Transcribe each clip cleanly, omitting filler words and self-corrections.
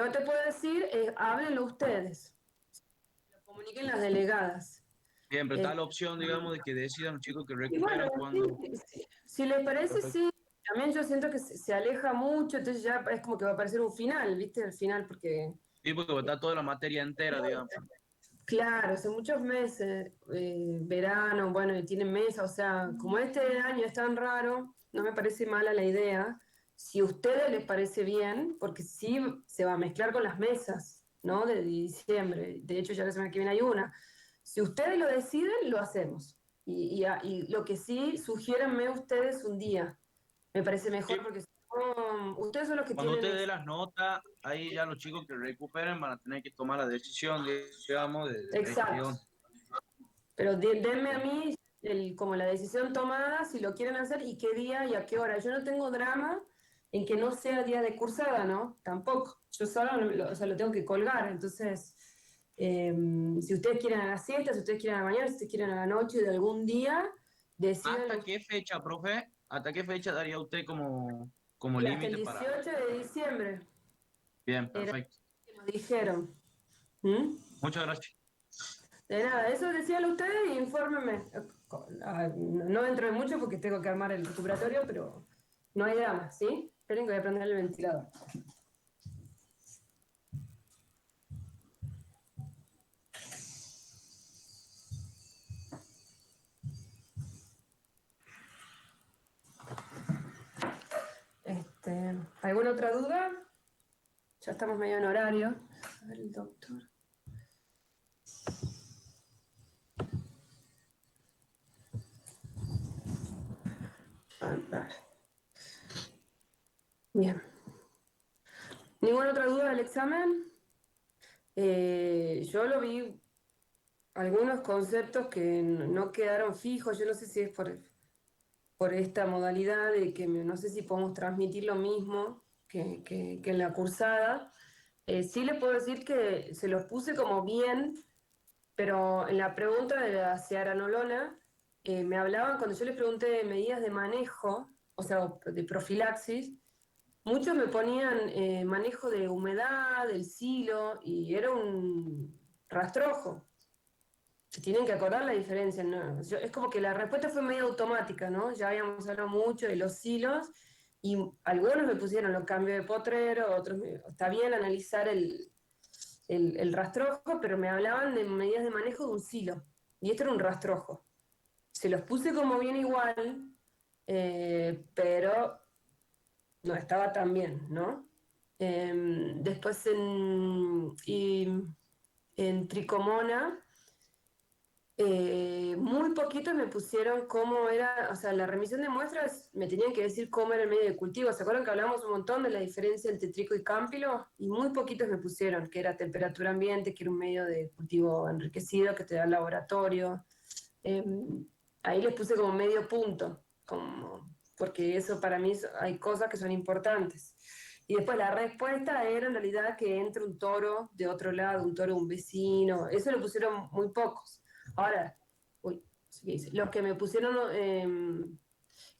Lo que te puedo decir es, háblenlo ustedes, lo comuniquen las delegadas. Bien, pero Eh, está la opción, digamos, de que decidan los chicos que y bueno, recuperan sí, cuando... si les parece, Perfecto. sí. También yo siento que se aleja mucho, entonces ya es como que va a aparecer un final, ¿viste? El final, porque Sí, porque está toda la materia entera, digamos. claro, hace muchos meses, verano, bueno, y tienen mesa, o sea, como este año es tan raro, no me parece mala la idea. Si a ustedes les parece bien, porque sí se va a mezclar con las mesas, ¿no? De diciembre. De hecho, ya la semana que viene hay una. Si ustedes lo deciden, lo hacemos. Y lo que sí, sugiéranme ustedes un día. Me parece mejor Sí, porque si no, ustedes son los que cuando tienen usted dé las notas, ahí ya los chicos que recuperen van a tener que tomar la decisión, digamos, de ver qué exacto. onda. Pero denme a mí como la decisión tomada, si lo quieren hacer y qué día y a qué hora. Yo no tengo drama en que no sea día de cursada, ¿no? Tampoco. Yo solo o sea, lo tengo que colgar. Entonces, si ustedes quieren a la siesta, si ustedes quieren a la mañana, si ustedes quieren a la noche de algún día, ¿Hasta decidanlo. qué fecha, profe? ¿Hasta qué fecha daría usted como Y hasta el límite para...? 18 de diciembre Bien, era perfecto. lo que nos dijeron. ¿Mm? Muchas gracias. De nada, eso decían ustedes y infórmenme. No entro en mucho porque tengo que armar el recuperatorio, pero no hay drama, ¿sí? Esperen que voy a prender el ventilador. ¿Alguna otra duda? Ya estamos medio en horario. A ver el doctor. A ver. Bien. ¿Ninguna otra duda del examen? Yo lo vi algunos conceptos que no quedaron fijos. Yo no sé si es por esta modalidad de que no sé si podemos transmitir lo mismo que en la cursada. Sí le puedo decir que se los puse como bien, pero en la pregunta de la ciaranolona me hablaban, cuando yo les pregunté de medidas de manejo, o sea, de profilaxis, muchos me ponían manejo de humedad, del silo, y era un rastrojo. Se tienen que acordar la diferencia, ¿no? Es como que la respuesta fue medio automática, ¿no? Ya habíamos hablado mucho de los silos y algunos me pusieron los cambios de potrero, está bien analizar el rastrojo, pero me hablaban de medidas de manejo de un silo y esto era un rastrojo. Se los puse como bien igual, pero no estaba tan bien, ¿no? Después en tricomona muy poquito me pusieron cómo era, o sea, la remisión de muestras me tenían que decir cómo era el medio de cultivo. ¿Se acuerdan que hablamos un montón de la diferencia entre trico y cámpilo? Y muy poquitos me pusieron, que era temperatura ambiente, que era un medio de cultivo enriquecido, que te da el laboratorio. Eh, Ahí les puse como medio punto, porque eso para mí hay cosas que son importantes. Y después la respuesta era en realidad que entre un toro de otro lado, un toro de un vecino. Eso lo pusieron muy pocos. Ahora, uy, no sé qué dice. Los que me pusieron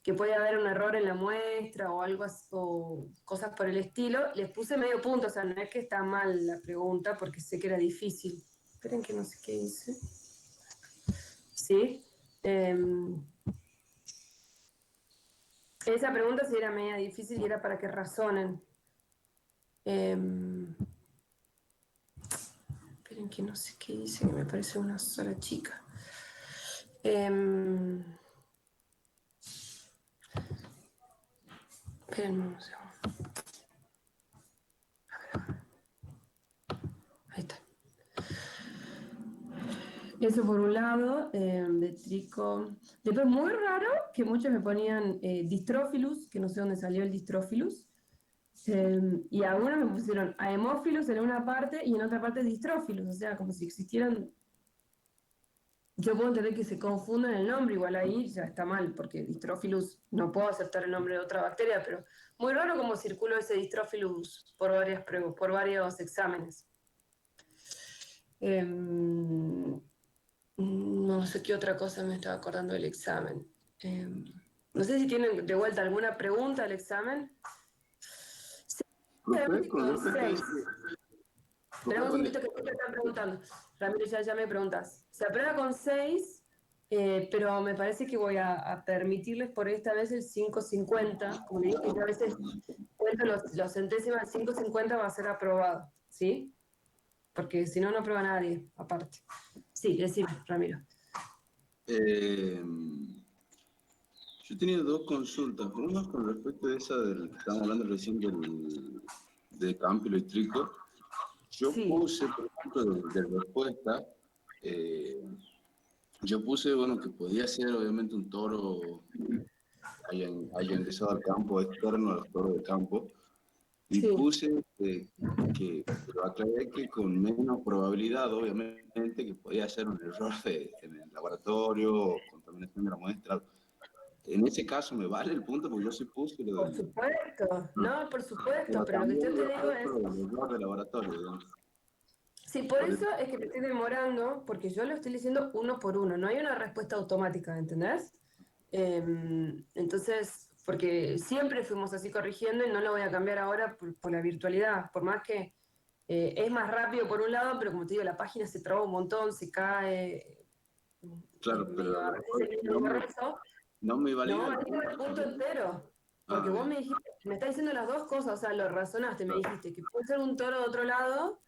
que puede haber un error en la muestra o algo o cosas por el estilo, les puse medio punto. O sea, no es que está mal la pregunta porque sé que era difícil. Esperen que no sé qué dice. Sí. Esa pregunta sí era media difícil y era para que razonen. Em, Esperen que no sé qué dice, que me parece una sola chica. Em, Esperen un segundo. Ahí está. Eso por un lado, de trico. Después, muy raro que muchos me ponían distrófilus, que no sé dónde salió el distrófilus. Y algunos me pusieron aemófilos en una parte y en otra parte distrófilos, o sea, como si existieran. Yo puedo entender que se confundan el nombre, igual ahí ya está mal, porque Distrófilus no puedo aceptar el nombre de otra bacteria, pero muy raro cómo circuló ese Distrófilus por varios exámenes. No sé qué otra cosa me estaba acordando del examen. No sé si tienen de vuelta alguna pregunta al examen. Realmente Con con respecto a 6. eso, Espera un con- segundito que te están preguntando. Ramiro, ya me preguntas. Se aprueba con 6, pero me parece que voy a permitirles por esta vez el 550. Como le digo, que yo a veces cuento los centésimos, el 550 va a ser aprobado, ¿sí? Porque si no, no aprueba nadie, aparte. Sí, decime, Ramiro. eh, yo tenía dos consultas. Una con respecto a esa del que estábamos hablando recién de Campilo y Trico. Yo Sí, puse, por ejemplo, de respuesta, eh, yo puse, bueno, que podía ser obviamente un toro haya ingresado al campo externo, a los toros de campo, y sí. puse pero aclaré que con menos probabilidad, obviamente, que podía ser un error en el laboratorio o contaminación de la muestra. En ese caso me vale el punto porque yo sí puse lo Por del... supuesto, no, por supuesto, Pero pero lo que yo también te había digo puesto es, lo del error de laboratorio, digamos. sí, por Por eso eso, es que me estoy demorando, porque yo lo estoy diciendo uno por uno, no hay una respuesta automática, ¿entendés? Entonces, porque siempre fuimos así corrigiendo y no lo voy a cambiar ahora por la virtualidad, por más que es más rápido por un lado, pero como te digo, la página se traba un montón, se cae, es claro, pero medio, a veces es medio borroso. no me valida No, el ahí está punto el punto también. entero. Porque Ah, vos bien. me dijiste, me estás diciendo las dos cosas, o sea, lo razonaste, me Claro. dijiste que puede ser un toro de otro lado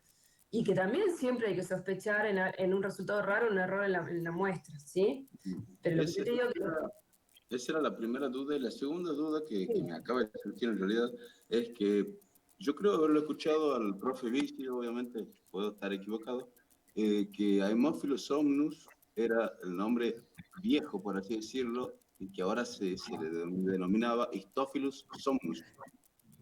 y que también siempre hay que sospechar en un resultado raro, un error en la muestra, ¿sí? Pero lo que yo Ese- te digo que Esa era la primera duda. Y la segunda duda que sí, me acaba de surgir en realidad es que yo creo haberlo escuchado al profe Vici, obviamente puedo estar equivocado, que Haemophilus somnus era el nombre viejo, por así decirlo, y que ahora se le denominaba Histophilus somnus.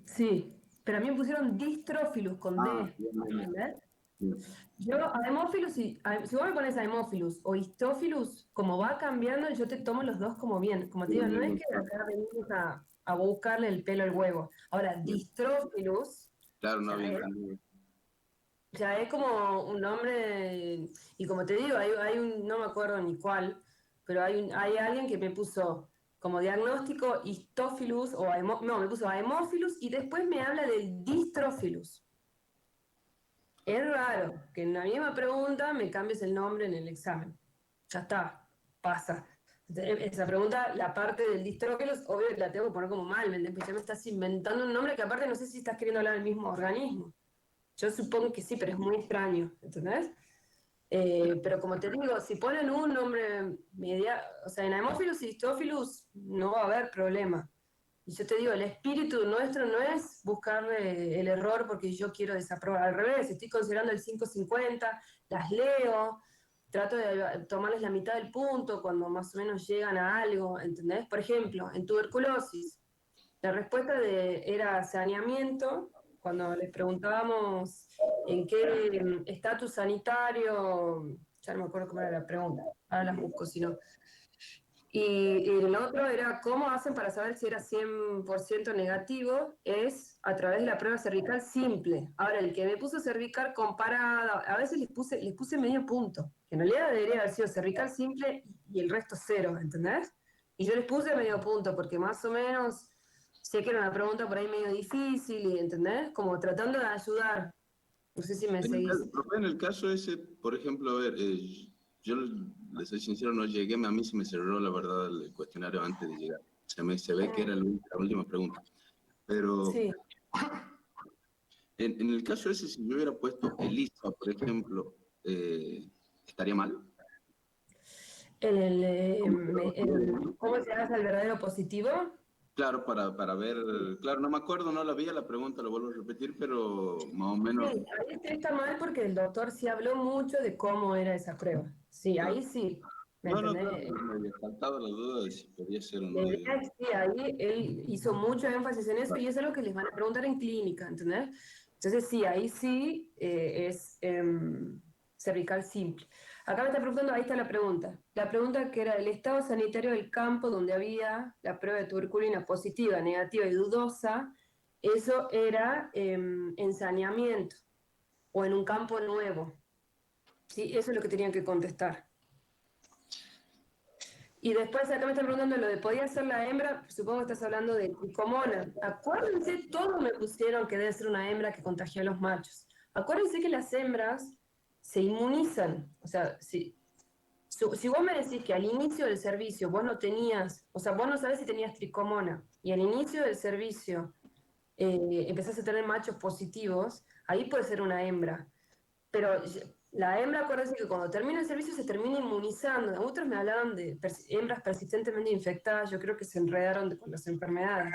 sí, pero a mí me pusieron distrófilus con Ah, D, bien, bien, ¿entendés? bien. Yo, Haemophilus, si vos me pones Haemophilus o Histófilus, como va cambiando, yo te tomo los dos como bien. Como te digo, no es que de acá venimos a buscarle el pelo al huevo. Ahora, Bien. Distrófilus, Claro, no ya había es, entendido. ya es como un nombre, y como te digo, hay un, no me acuerdo ni cuál, pero hay alguien que me puso como diagnóstico Histófilus, no, me puso Haemophilus, y después me habla del Distrófilus. Es raro que en la misma pregunta me cambies el nombre en el examen. Ya está, pasa. Esa pregunta, la parte del distrófilos, obvio que la tengo que poner como mal, ¿me entiendes? Porque ya me estás inventando un nombre que aparte no sé si estás queriendo hablar del mismo organismo. Yo supongo que sí, pero es muy extraño, ¿entendés? Pero como te digo, si ponen un nombre o sea, en Haemophilus y Histophilis no va a haber problema. Y yo te digo, el espíritu nuestro no es buscar el error porque yo quiero desaprobar. Al revés, estoy considerando el 550, las leo, trato de tomarles la mitad del punto cuando más o menos llegan a algo, ¿entendés? Por ejemplo, en tuberculosis, la respuesta era saneamiento, cuando les preguntábamos en qué estatus sanitario, ya no me acuerdo cómo era la pregunta, ahora las busco, si no. Y el otro era cómo hacen para saber si era 100% negativo, es a través de la prueba cervical simple. Ahora, el que me puso cervical comparada, a veces les puse medio punto, que en realidad debería haber sido cervical simple y el resto cero, ¿entendés? Y yo les puse medio punto, porque más o menos sé que era una pregunta por ahí medio difícil, y ¿entendés? Como tratando de ayudar. No sé si me seguís. Profe, en el caso ese, por ejemplo, a ver, yo le soy sincero, no llegué, a mí se me cerró la verdad el cuestionario antes de llegar. Se ve que era la última pregunta. Pero Sí. en el caso ese, si yo hubiera puesto ELISA, por ejemplo, ¿estaría mal? Como prueba fiable, ¿no? ¿Cómo se hace el verdadero positivo? Claro, para ver, claro, no me acuerdo, no la vi a la pregunta, lo vuelvo a repetir, pero más o Sí, menos, ahí sí está mal porque el doctor sí habló mucho de cómo era esa prueba. Sí, ahí claro. sí, ¿me No, no, claro, entendés? me había faltado la duda de si podía ser o La no, idea digamos. es que ahí él hizo mucho énfasis en eso Claro. y eso es lo que les van a preguntar en clínica, ¿entendés? Entonces sí, ahí sí es cervical simple. Acá me está preguntando, ahí está la pregunta. La pregunta que era el estado sanitario del campo donde había la prueba de tuberculina positiva, negativa y dudosa, eso era en saneamiento o en un campo nuevo. Sí, eso es lo que tenían que contestar. Y después acá me están preguntando lo de podía ser la hembra, supongo que estás hablando de tricomona. Acuérdense, todos me pusieron que debe ser una hembra que contagió a los machos. Acuérdense que las hembras se inmunizan. O sea, si vos me decís que al inicio del servicio vos no tenías, o sea, vos no sabés si tenías tricomona, y al inicio del servicio empezás a tener machos positivos, ahí puede ser una hembra. Pero la hembra, acuérdense que cuando termina el servicio se termina inmunizando. Otros me hablaban de hembras persistentemente infectadas, yo creo que se enredaron con las enfermedades.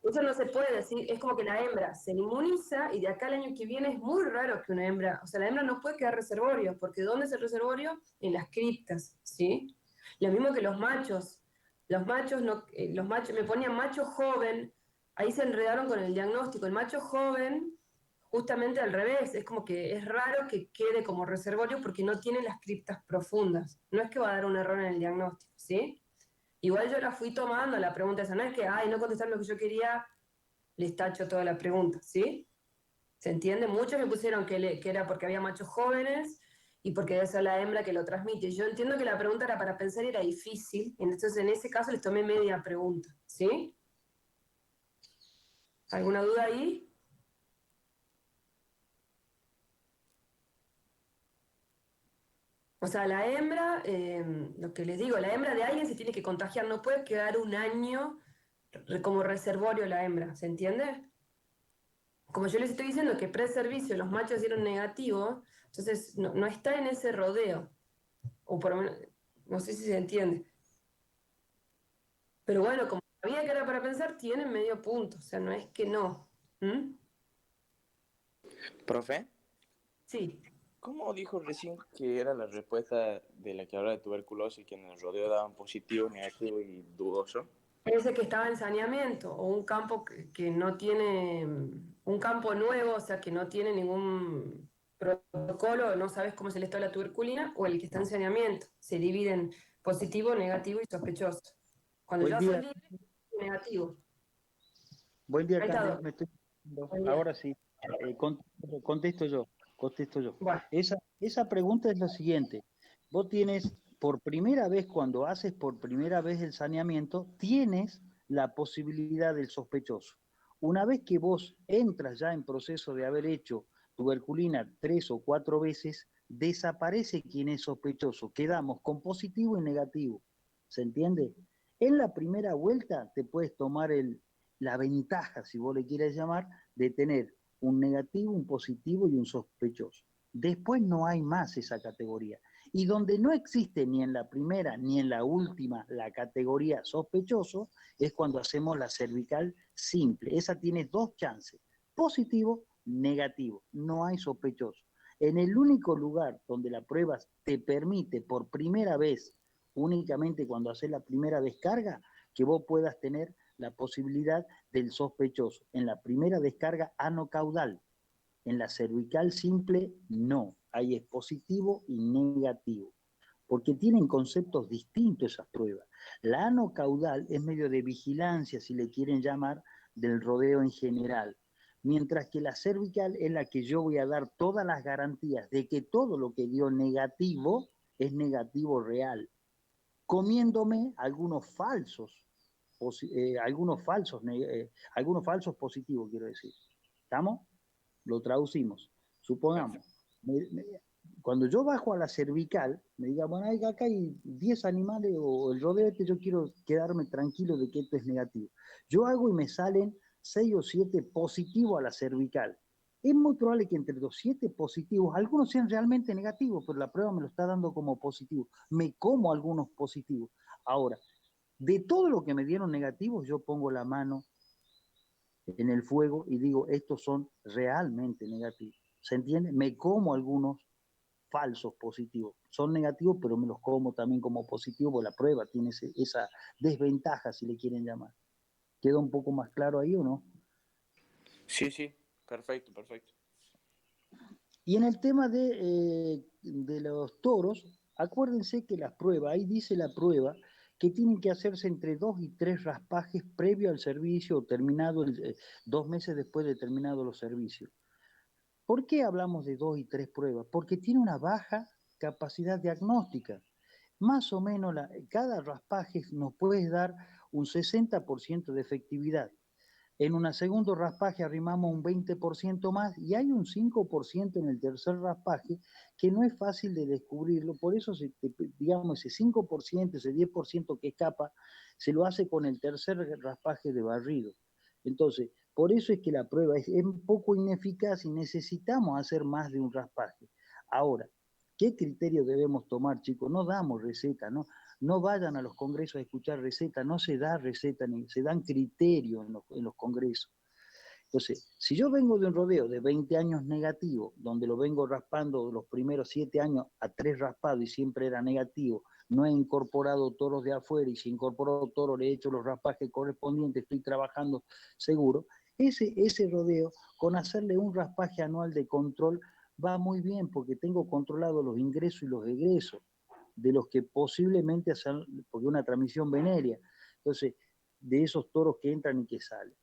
Eso no se puede decir, es como que la hembra se inmuniza y de acá al año que viene es muy raro que una hembra, o sea, la hembra no puede quedar reservorio, porque ¿dónde es el reservorio? En las criptas, ¿sí? Lo mismo que los machos, no, los machos, me ponían macho joven, ahí se enredaron con el diagnóstico, el macho joven, justamente al revés, es como que es raro que quede como reservorio porque no tiene las criptas profundas, no es que va a dar un error en el diagnóstico, ¿sí? Igual yo la fui tomando la pregunta esa, no es que, ay, no contestaron lo que yo quería, les tacho toda la pregunta, ¿sí? ¿Se entiende? Muchos me pusieron que era porque había machos jóvenes y porque debe ser la hembra que lo transmite. Yo entiendo que la pregunta era para pensar y era difícil, entonces en ese caso les tomé media pregunta, ¿sí? ¿Alguna duda ahí? O sea, la hembra, lo que les digo, la hembra de alguien se tiene que contagiar, no puede quedar un año como reservorio la hembra, ¿se entiende? Como yo les estoy diciendo que pre-servicio los machos dieron negativo, entonces no está en ese rodeo. O por lo menos, no sé si se entiende. Pero bueno, como sabía que era para pensar, tienen medio punto, o sea, no es que no. ¿Mm? Profe, Sí, ¿cómo dijo recién que era la respuesta de la que habla de tuberculosis, que en el rodeo daban positivo, negativo y dudoso? ese que estaba en saneamiento, o un campo que no tiene, un campo nuevo, o sea, que no tiene ningún protocolo, no sabes cómo se le está la tuberculina, o el que está en saneamiento. Se dividen positivo, negativo y sospechoso. Cuando Buen ya sos día, libre, negativo. buen día, Ahí está, Candy. Doc. Me estoy escuchando. Buen día. Ahora sí, contesto yo. Bueno, Esa pregunta es lo siguiente. Vos tienes, por primera vez, cuando haces por primera vez el saneamiento, tienes la posibilidad del sospechoso. Una vez que vos entras ya en proceso de haber hecho tuberculina 3 o 4 veces, desaparece quien es sospechoso. Quedamos con positivo y negativo. ¿Se entiende? En la primera vuelta te puedes tomar la ventaja, si vos le quieres llamar, de tener un negativo, un positivo y un sospechoso. Después no hay más esa categoría. Y donde no existe ni en la primera ni en la última la categoría sospechoso, es cuando hacemos la cervical simple. Esa tiene dos chances, positivo, negativo, no hay sospechoso. En el único lugar donde la prueba te permite por primera vez, únicamente cuando haces la primera descarga, que vos puedas tener la posibilidad del sospechoso. En la primera descarga anocaudal, en la cervical simple no, ahí es positivo y negativo, porque tienen conceptos distintos esas pruebas. La anocaudal es medio de vigilancia, si le quieren llamar, del rodeo en general, mientras que la cervical es la que yo voy a dar todas las garantías de que todo lo que dio negativo es negativo real, comiéndome algunos falsos positivos, quiero decir. ¿Estamos? Lo traducimos. Supongamos, cuando yo bajo a la cervical, me diga, bueno, acá hay 10 animales o el rodeo este, yo quiero quedarme tranquilo de que esto es negativo. Yo hago y me salen 6 o 7 positivos a la cervical. Es muy probable que entre los 7 positivos, algunos sean realmente negativos, pero la prueba me lo está dando como positivo. Me como algunos positivos. Ahora, de todo lo que me dieron negativos, yo pongo la mano en el fuego y digo, estos son realmente negativos. ¿Se entiende? Me como algunos falsos positivos. Son negativos, pero me los como también como positivos, porque la prueba tiene esa desventaja, si le quieren llamar. ¿Queda un poco más claro ahí o no? Sí, sí, perfecto, perfecto. Y en el tema de los toros, acuérdense que las pruebas, ahí dice la prueba, que tienen que hacerse entre 2 y 3 raspajes previo al servicio o terminado 2 meses después de terminado los servicios. ¿Por qué hablamos de 2 y 3 pruebas? Porque tiene una baja capacidad diagnóstica. más o menos cada raspaje nos puede dar un 60% de efectividad. En un segundo raspaje arrimamos un 20% más y hay un 5% en el tercer raspaje que no es fácil de descubrirlo. Por eso, digamos, ese 5%, ese 10% que escapa, se lo hace con el tercer raspaje de barrido. Entonces, por eso es que la prueba es un poco ineficaz y necesitamos hacer más de un raspaje. Ahora, ¿qué criterio debemos tomar, chicos? No damos receta, ¿no? No vayan a los congresos a escuchar recetas, no se da receta, ni se dan criterios en los congresos. Entonces, si yo vengo de un rodeo de 20 años negativo, donde lo vengo raspando los primeros 7 años a 3 raspados y siempre era negativo, no he incorporado toros de afuera y si incorporado toros le he hecho los raspajes correspondientes, estoy trabajando seguro, ese rodeo, con hacerle un raspaje anual de control, va muy bien porque tengo controlado los ingresos y los egresos de los que posiblemente hacen, porque una transmisión venérea, entonces, de esos toros que entran y que salen,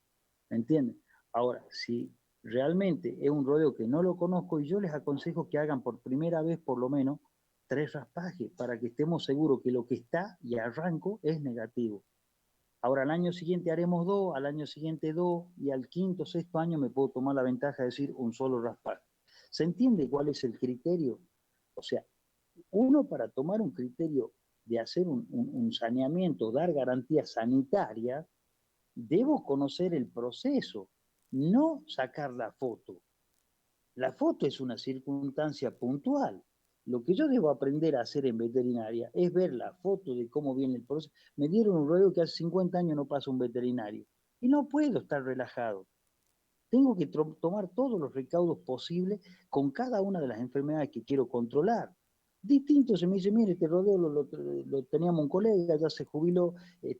¿me entienden? Ahora, si realmente es un rodeo que no lo conozco, y yo les aconsejo que hagan por primera vez por lo menos 3 raspajes para que estemos seguros que lo que está y arranco es negativo. Ahora al año siguiente haremos 2, al año siguiente 2 y al quinto, sexto año me puedo tomar la ventaja de decir un solo raspaje. ¿Se entiende cuál es el criterio? O sea, uno para tomar un criterio de hacer un saneamiento, dar garantías sanitarias, debo conocer el proceso, no sacar la foto. La foto es una circunstancia puntual. Lo que yo debo aprender a hacer en veterinaria es ver la foto de cómo viene el proceso. Me dieron un rodeo que hace 50 años no pasa un veterinario y no puedo estar relajado. Tengo que tomar todos los recaudos posibles con cada una de las enfermedades que quiero controlar. Distinto se me dice, mire, este rodeo lo teníamos un colega, ya se jubiló,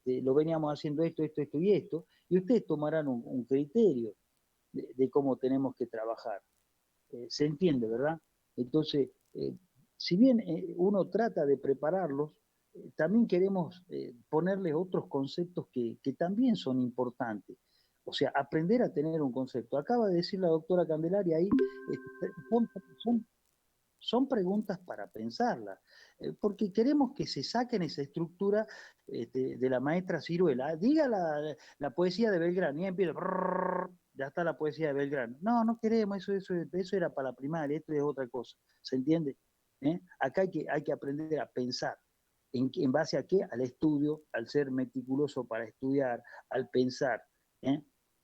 lo veníamos haciendo esto y esto, y ustedes tomarán un criterio de cómo tenemos que trabajar. Se entiende, ¿verdad? Entonces, si bien uno trata de prepararlos, también queremos ponerles otros conceptos que también son importantes. O sea, aprender a tener un concepto. Acaba de decir la doctora Candelaria ahí, son preguntas para pensarlas, porque queremos que se saquen esa estructura de la maestra Ciruela. Diga la poesía de Belgrano, y empieza, ya está la poesía de Belgrano. No, no queremos, eso era para la primaria, esto es otra cosa, ¿se entiende? Acá hay que aprender a pensar. ¿En base a qué? Al estudio, al ser meticuloso para estudiar, al pensar.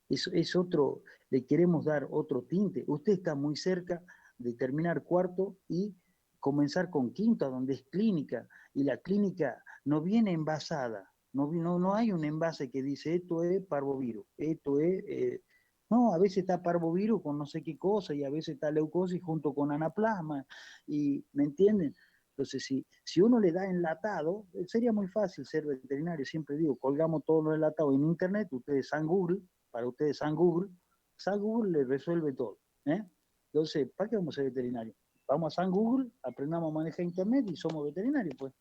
Es otro, le queremos dar otro tinte. Usted está muy cerca de terminar cuarto y comenzar con quinto, donde es clínica, y la clínica no viene envasada, no hay un envase que dice esto es parvovirus, esto es... no, a veces está parvovirus con no sé qué cosa, y a veces está leucosis junto con anaplasma, y ¿me entienden? Entonces, si uno le da enlatado, sería muy fácil ser veterinario, siempre digo, colgamos todos los enlatados en internet, ustedes San Google, para ustedes San Google le resuelve todo, ¿eh? Entonces, ¿para qué vamos a ser veterinarios? Vamos a San Google, aprendamos a manejar internet y somos veterinarios, pues.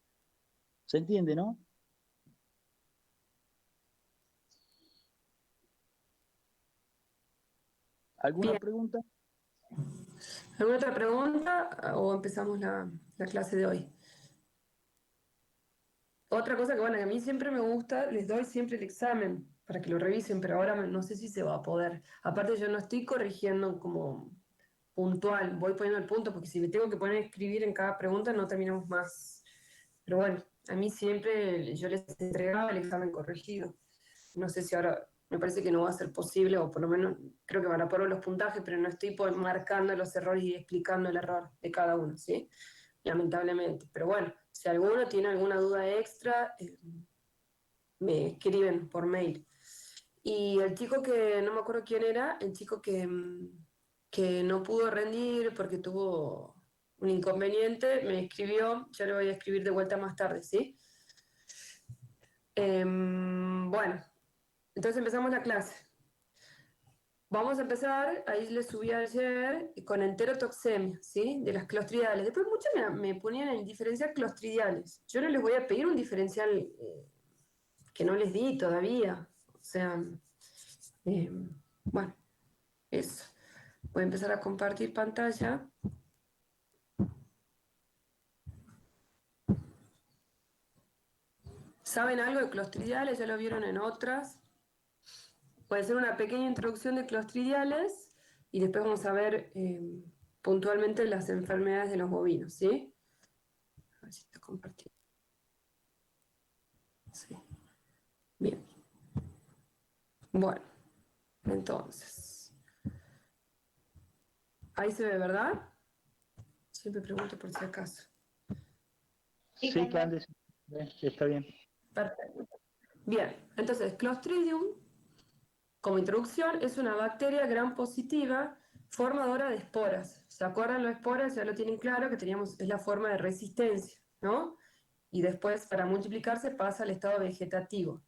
¿Se entiende, no? ¿Alguna Bien. pregunta? ¿Alguna otra pregunta o empezamos la clase de hoy? Otra cosa que, bueno, que a mí siempre me gusta, les doy siempre el examen para que lo revisen, pero ahora no sé si se va a poder. Aparte, yo no estoy corrigiendo como puntual, voy poniendo el punto, porque si me tengo que poner a escribir en cada pregunta no terminamos más. Pero bueno, a mí siempre yo les entregaba el examen corregido. No sé si ahora, me parece que no va a ser posible, o por lo menos creo que van a poner los puntajes, pero no estoy marcando los errores y explicando el error de cada uno, ¿sí? Lamentablemente. Pero bueno, si alguno tiene alguna duda extra, me escriben por mail. Y el chico que, no me acuerdo quién era, el chico que no pudo rendir porque tuvo un inconveniente, me escribió, ya le voy a escribir de vuelta más tarde, ¿sí? Bueno, entonces empezamos la clase. Vamos a empezar, ahí les subí ayer, con enterotoxemia, ¿sí? De las clostridiales. Después muchos me ponían en diferencial clostridiales. Yo no les voy a pedir un diferencial que no les di todavía. O sea, bueno, eso. Voy a empezar a compartir pantalla. ¿Saben algo de clostridiales? ¿Ya lo vieron en otras? Puede ser una pequeña introducción de clostridiales y después vamos a ver puntualmente las enfermedades de los bovinos, ¿sí? A ver si está compartiendo. Sí. Bien. Bueno, entonces. Ahí se ve, ¿verdad? Siempre pregunto por si acaso. Sí, Candes, está bien. Perfecto. Bien, entonces Clostridium, como introducción, es una bacteria gram positiva formadora de esporas. ¿Se acuerdan las esporas? Ya lo tienen claro, que teníamos, es la forma de resistencia, ¿no? Y después, para multiplicarse, pasa al estado vegetativo.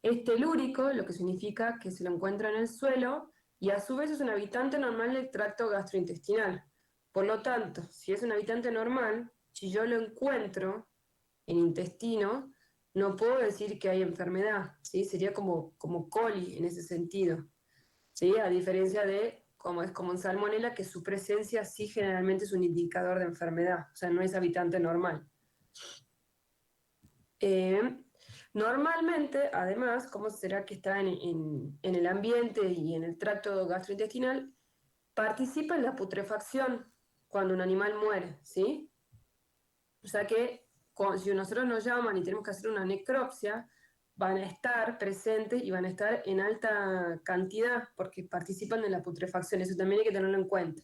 Es telúrico, lo que significa que se lo encuentra en el suelo, y a su vez es un habitante normal del tracto gastrointestinal. Por lo tanto, si es un habitante normal, si yo lo encuentro en intestino, no puedo decir que hay enfermedad, ¿sí? Sería como coli en ese sentido, ¿sí? A diferencia de, como es como en salmonela, que su presencia sí generalmente es un indicador de enfermedad, o sea, no es habitante normal. Normalmente, además, ¿cómo será que está en el ambiente y en el tracto gastrointestinal? Participa en la putrefacción cuando un animal muere, ¿sí? O sea que si nosotros nos llaman y tenemos que hacer una necropsia, van a estar presentes y van a estar en alta cantidad porque participan en la putrefacción. Eso también hay que tenerlo en cuenta.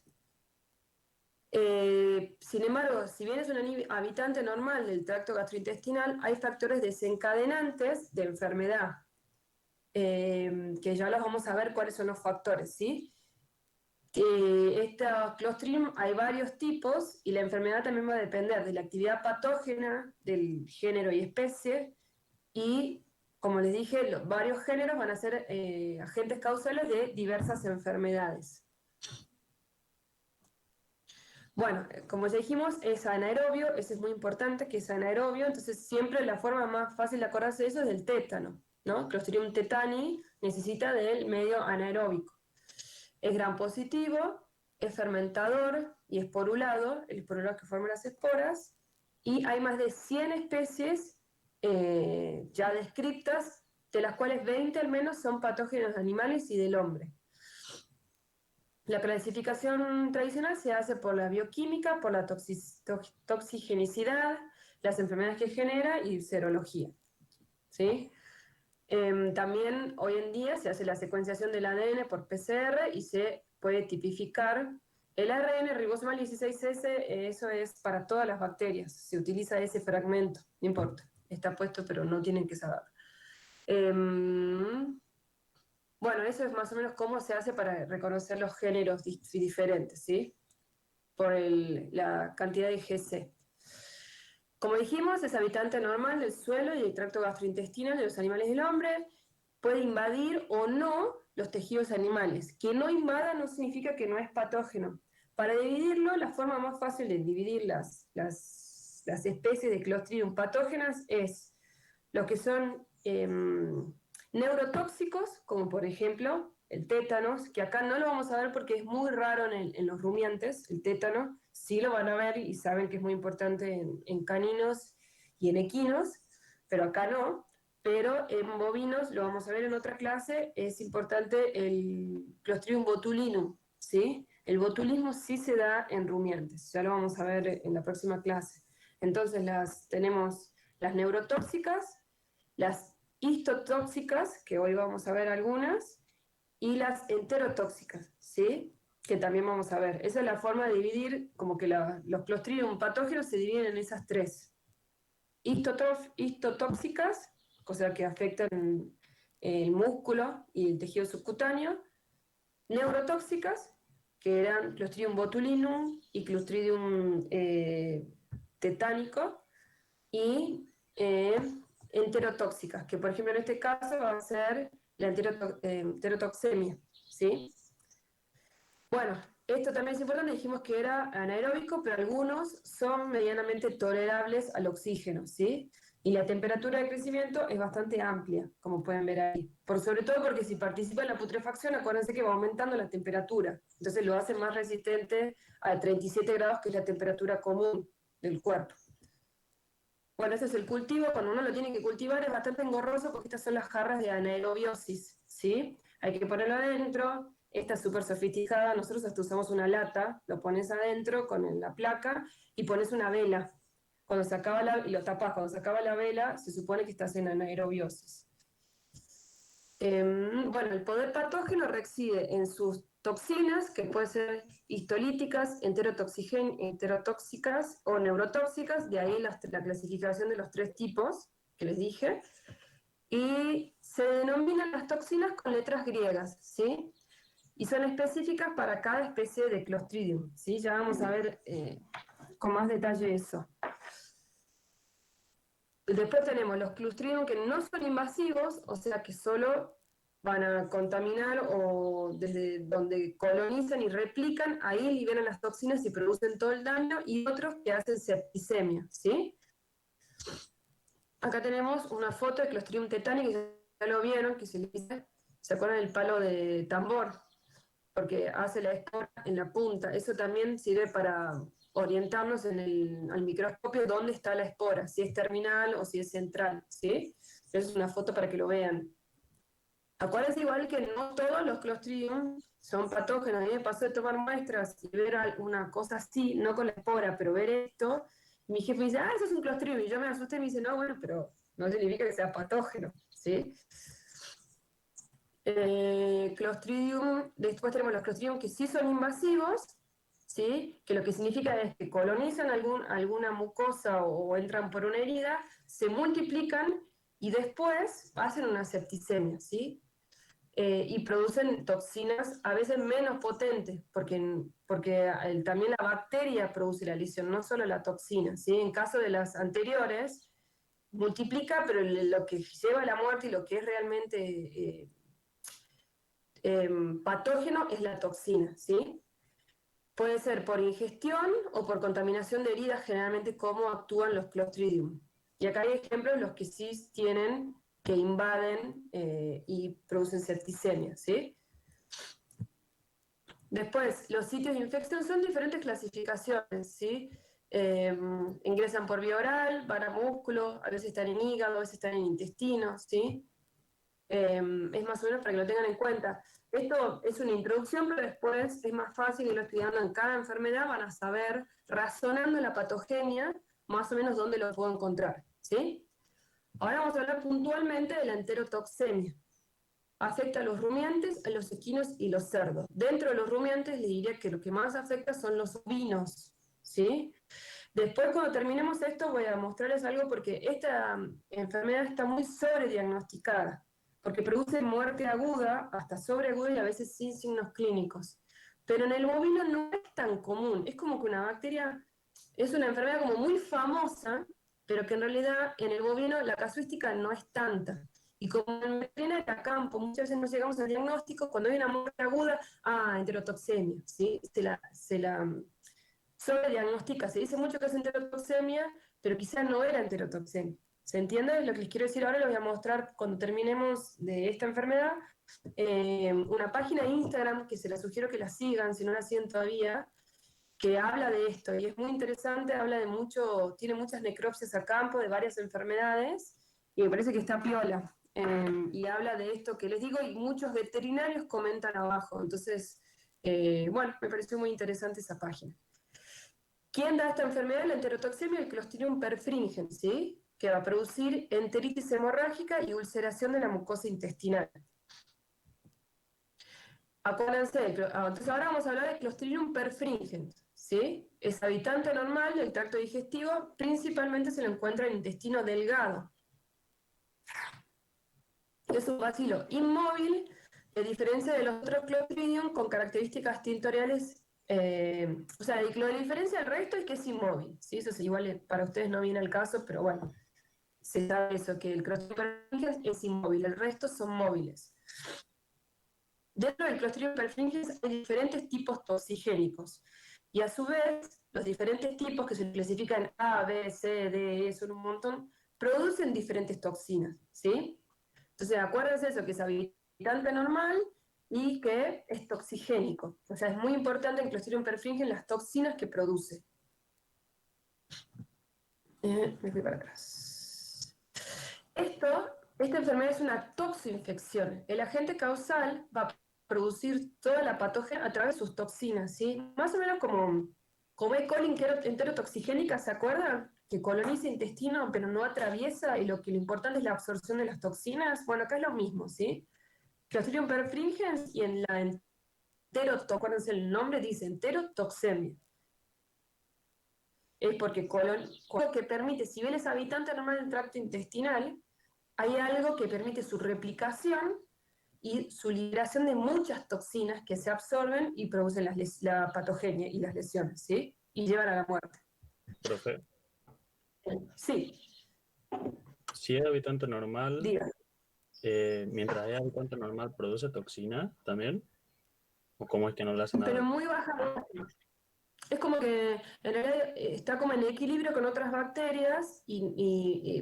Sin embargo, si bien es un habitante normal del tracto gastrointestinal, hay factores desencadenantes de enfermedad, que ya los vamos a ver cuáles son los factores, ¿sí? Estos Clostridium hay varios tipos y la enfermedad también va a depender de la actividad patógena, del género y especie, y como les dije, varios géneros van a ser agentes causales de diversas enfermedades. Bueno, como ya dijimos, es anaerobio, eso es muy importante, que es anaerobio, entonces siempre la forma más fácil de acordarse de eso es del tétano, ¿no? Clostridium tetani necesita del medio anaeróbico. Es gram positivo, es fermentador y esporulado, el esporulado que forma las esporas, y hay más de 100 especies ya descritas, de las cuales 20 al menos son patógenos de animales y del hombre. La clasificación tradicional se hace por la bioquímica, por la toxigenicidad, las enfermedades que genera y serología, ¿sí? También hoy en día se hace la secuenciación del ADN por PCR y se puede tipificar el ARN ribosomal 16S, eso es para todas las bacterias, se utiliza ese fragmento, no importa, está puesto pero no tienen que saber. Bueno, eso es más o menos cómo se hace para reconocer los géneros diferentes, ¿sí? Por la cantidad de GC. Como dijimos, es habitante normal del suelo y del tracto gastrointestinal de los animales y del hombre. Puede invadir o no los tejidos animales. Que no invada no significa que no es patógeno. Para dividirlo, la forma más fácil de dividir las especies de Clostridium patógenas es los que son neurotóxicos, como por ejemplo el tétanos, que acá no lo vamos a ver porque es muy raro en los rumiantes, el tétano, sí lo van a ver y saben que es muy importante en caninos y en equinos, pero acá no. Pero en bovinos, lo vamos a ver en otra clase, es importante el Clostridium botulinum, ¿sí? El botulismo sí se da en rumiantes, ya lo vamos a ver en la próxima clase. Entonces tenemos las neurotóxicas, las histotóxicas, que hoy vamos a ver algunas, y las enterotóxicas, ¿sí? Que también vamos a ver. Esa es la forma de dividir, como que los Clostridium patógenos se dividen en esas tres. Histotóxicas, o sea que afectan el músculo y el tejido subcutáneo. Neurotóxicas, que eran Clostridium botulinum y Clostridium tetánico. Y enterotóxicas, que por ejemplo en este caso va a ser la enterotoxemia, ¿sí? Bueno, esto también es importante, dijimos que era anaeróbico, pero algunos son medianamente tolerables al oxígeno, ¿sí? Y la temperatura de crecimiento es bastante amplia, como pueden ver ahí. Sobre todo porque si participa en la putrefacción, acuérdense que va aumentando la temperatura. Entonces lo hace más resistente a 37 grados, que es la temperatura común del cuerpo. Bueno, ese es el cultivo. Cuando uno lo tiene que cultivar es bastante engorroso porque estas son las jarras de anaerobiosis, ¿sí? Hay que ponerlo adentro. Esta es súper sofisticada. Nosotros hasta usamos una lata, lo pones adentro con la placa y pones una vela. Cuando se acaba y lo tapas, cuando se acaba la vela, se supone que estás en anaerobiosis. Bueno, el poder patógeno reside en sus toxinas, que pueden ser histolíticas, enterotóxicas o neurotóxicas, de ahí la clasificación de los 3 tipos que les dije, y se denominan las toxinas con letras griegas, ¿sí? Y son específicas para cada especie de Clostridium, ¿sí? Ya vamos a ver con más detalle eso. Después tenemos los Clostridium que no son invasivos, o sea que solo van a contaminar o desde donde colonizan y replican, ahí liberan las toxinas y producen todo el daño, y otros que hacen septicemia, ¿sí? Acá tenemos una foto de Clostridium tetani, que ya lo vieron, que se dice, ¿se acuerdan del palo de tambor? Porque hace la espora en la punta. Eso también sirve para orientarnos al microscopio dónde está la espora, si es terminal o si es central, ¿sí? Esa es una foto para que lo vean. Acuérdense igual que no todos los Clostridium son patógenos. A mí me pasó de tomar muestras y ver alguna cosa así, no con la espora, pero ver esto. Mi jefe me dice, eso es un Clostridium. Y yo me asusté y me dice, no, bueno, pero no significa que sea patógeno, ¿sí? Clostridium, después tenemos los Clostridium que sí son invasivos, ¿sí? Que lo que significa es que colonizan alguna mucosa o entran por una herida, se multiplican y después hacen una septicemia, ¿sí? Y producen toxinas a veces menos potentes, porque también la bacteria produce la lesión, no solo la toxina, ¿sí? En caso de las anteriores, multiplica, pero lo que lleva a la muerte y lo que es realmente patógeno es la toxina, ¿sí? Puede ser por ingestión o por contaminación de heridas, generalmente cómo actúan los Clostridium. Y acá hay ejemplos de los que sí tienen, que invaden y producen septicemia, ¿sí? Después, los sitios de infección son diferentes clasificaciones, ¿sí? Ingresan por vía oral, van a músculo, a veces están en hígado, a veces están en intestino, ¿sí? Es más o menos para que lo tengan en cuenta. Esto es una introducción, pero después es más fácil irlo estudiando en cada enfermedad, van a saber, razonando la patogenia, más o menos dónde lo puedo encontrar, ¿sí? Ahora vamos a hablar puntualmente de la enterotoxemia. Afecta a los rumiantes, a los equinos y los cerdos. Dentro de los rumiantes les diría que lo que más afecta son los ovinos, ¿sí? Después, cuando terminemos esto, voy a mostrarles algo porque esta enfermedad está muy sobrediagnosticada, porque produce muerte aguda, hasta sobreaguda y a veces sin signos clínicos. Pero en el bovino no es tan común, es como que una bacteria, es una enfermedad como muy famosa, pero que en realidad en el bovino la casuística no es tanta. Y como en medicina de campo muchas veces no llegamos al diagnóstico, cuando hay una muerte aguda, enterotoxemia, ¿sí? Se la sobrediagnostica. Se dice mucho que es enterotoxemia, pero quizás no era enterotoxemia. ¿Se entiende? Lo que les quiero decir ahora lo voy a mostrar cuando terminemos de esta enfermedad. Una página de Instagram que se la sugiero que la sigan, si no la siguen todavía, que habla de esto y es muy interesante, tiene muchas necropsias a campo de varias enfermedades y me parece que está piola. Y habla de esto que les digo y muchos veterinarios comentan abajo. Entonces, bueno, me pareció muy interesante esa página. ¿Quién da esta enfermedad? La enterotoxemia, el Clostridium perfringens, ¿sí? Que va a producir enteritis hemorrágica y ulceración de la mucosa intestinal. Acuérdense, entonces ahora vamos a hablar de Clostridium perfringens, ¿sí? Es habitante normal del tracto digestivo, principalmente se lo encuentra en el intestino delgado. Es un bacilo inmóvil, a diferencia de los otros Clostridium con características tintoriales. O sea, la diferencia del resto es que es inmóvil, ¿sí? Eso es igual, para ustedes no viene al caso, pero bueno, se sabe eso, que el Clostridium perfringens es inmóvil, el resto son móviles. Dentro del Clostridium perfringens hay diferentes tipos toxigénicos, y a su vez, los diferentes tipos que se clasifican A, B, C, D, E, son un montón, producen diferentes toxinas, ¿sí? Entonces, acuérdense eso, que es habitante normal y que es toxigénico. O sea, es muy importante en Clostridium perfringens las toxinas que produce. Me fui para atrás. Esta enfermedad es una toxoinfección. El agente causal va a producir toda la patógena a través de sus toxinas, ¿sí? Más o menos como E. coli enterotoxigénica, ¿se acuerdan? Que coloniza intestino, pero no atraviesa, y lo importante es la absorción de las toxinas. Bueno, acá es lo mismo, ¿sí? Clostridium perfringens, y en la acuérdense el nombre, dice enterotoxemia. Es porque lo que permite, si bien es habitante normal del tracto intestinal, hay algo que permite su replicación y su liberación de muchas toxinas que se absorben y producen la patogenia y las lesiones, ¿sí? Y llevan a la muerte. Profe, Sí, si es habitante normal, diga. mientras es habitante normal, ¿produce toxina también? ¿O cómo es que no le hace Pero nada? muy baja dosis. Es como que en realidad está como en equilibrio con otras bacterias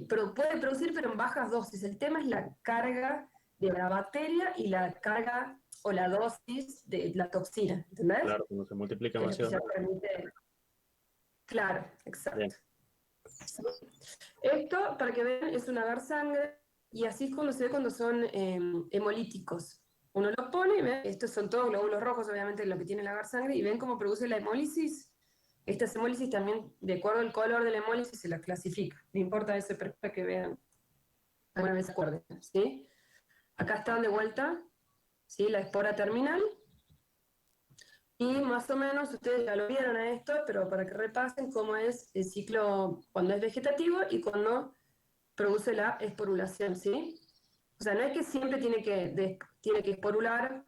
pero puede producir, pero en bajas dosis. El tema es la carga de la bacteria y la carga o la dosis de la toxina, ¿entendés? Claro, como se multiplica Que es lo que ya demasiado. permite. Claro, exacto. Bien. Esto, para que vean, es un agar sangre, y así es cuando se ve cuando son hemolíticos. Uno los pone y ven, estos son todos glóbulos rojos, obviamente, lo que tiene el agar sangre, y ven cómo produce la hemólisis. Estas hemólisis también, de acuerdo al color de la hemólisis, se la clasifica. No importa ese, pero para que vean, alguna vez se acuerden, ¿sí? Acá están de vuelta, ¿sí? La espora terminal. Y más o menos, ustedes ya lo vieron a esto, pero para que repasen cómo es el ciclo cuando es vegetativo y cuando produce la esporulación, ¿sí? O sea, no es que siempre tiene que esporular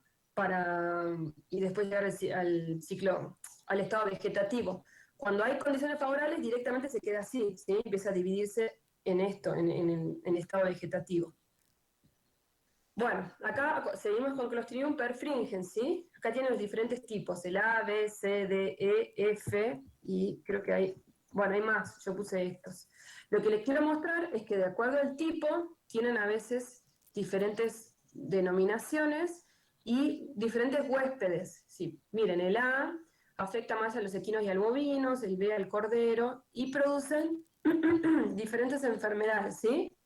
y después llegar al ciclo, al estado vegetativo. Cuando hay condiciones favorables, directamente se queda así, ¿sí? Empieza a dividirse en esto, en estado vegetativo. Bueno, acá seguimos con Clostridium perfringens, ¿sí? Acá tienen los diferentes tipos, el A, B, C, D, E, F, y creo que hay más, yo puse estos. Lo que les quiero mostrar es que de acuerdo al tipo, tienen a veces diferentes denominaciones y diferentes huéspedes, ¿sí? Miren, el A afecta más a los equinos y al bovinos, el B al cordero, y producen diferentes enfermedades, ¿sí?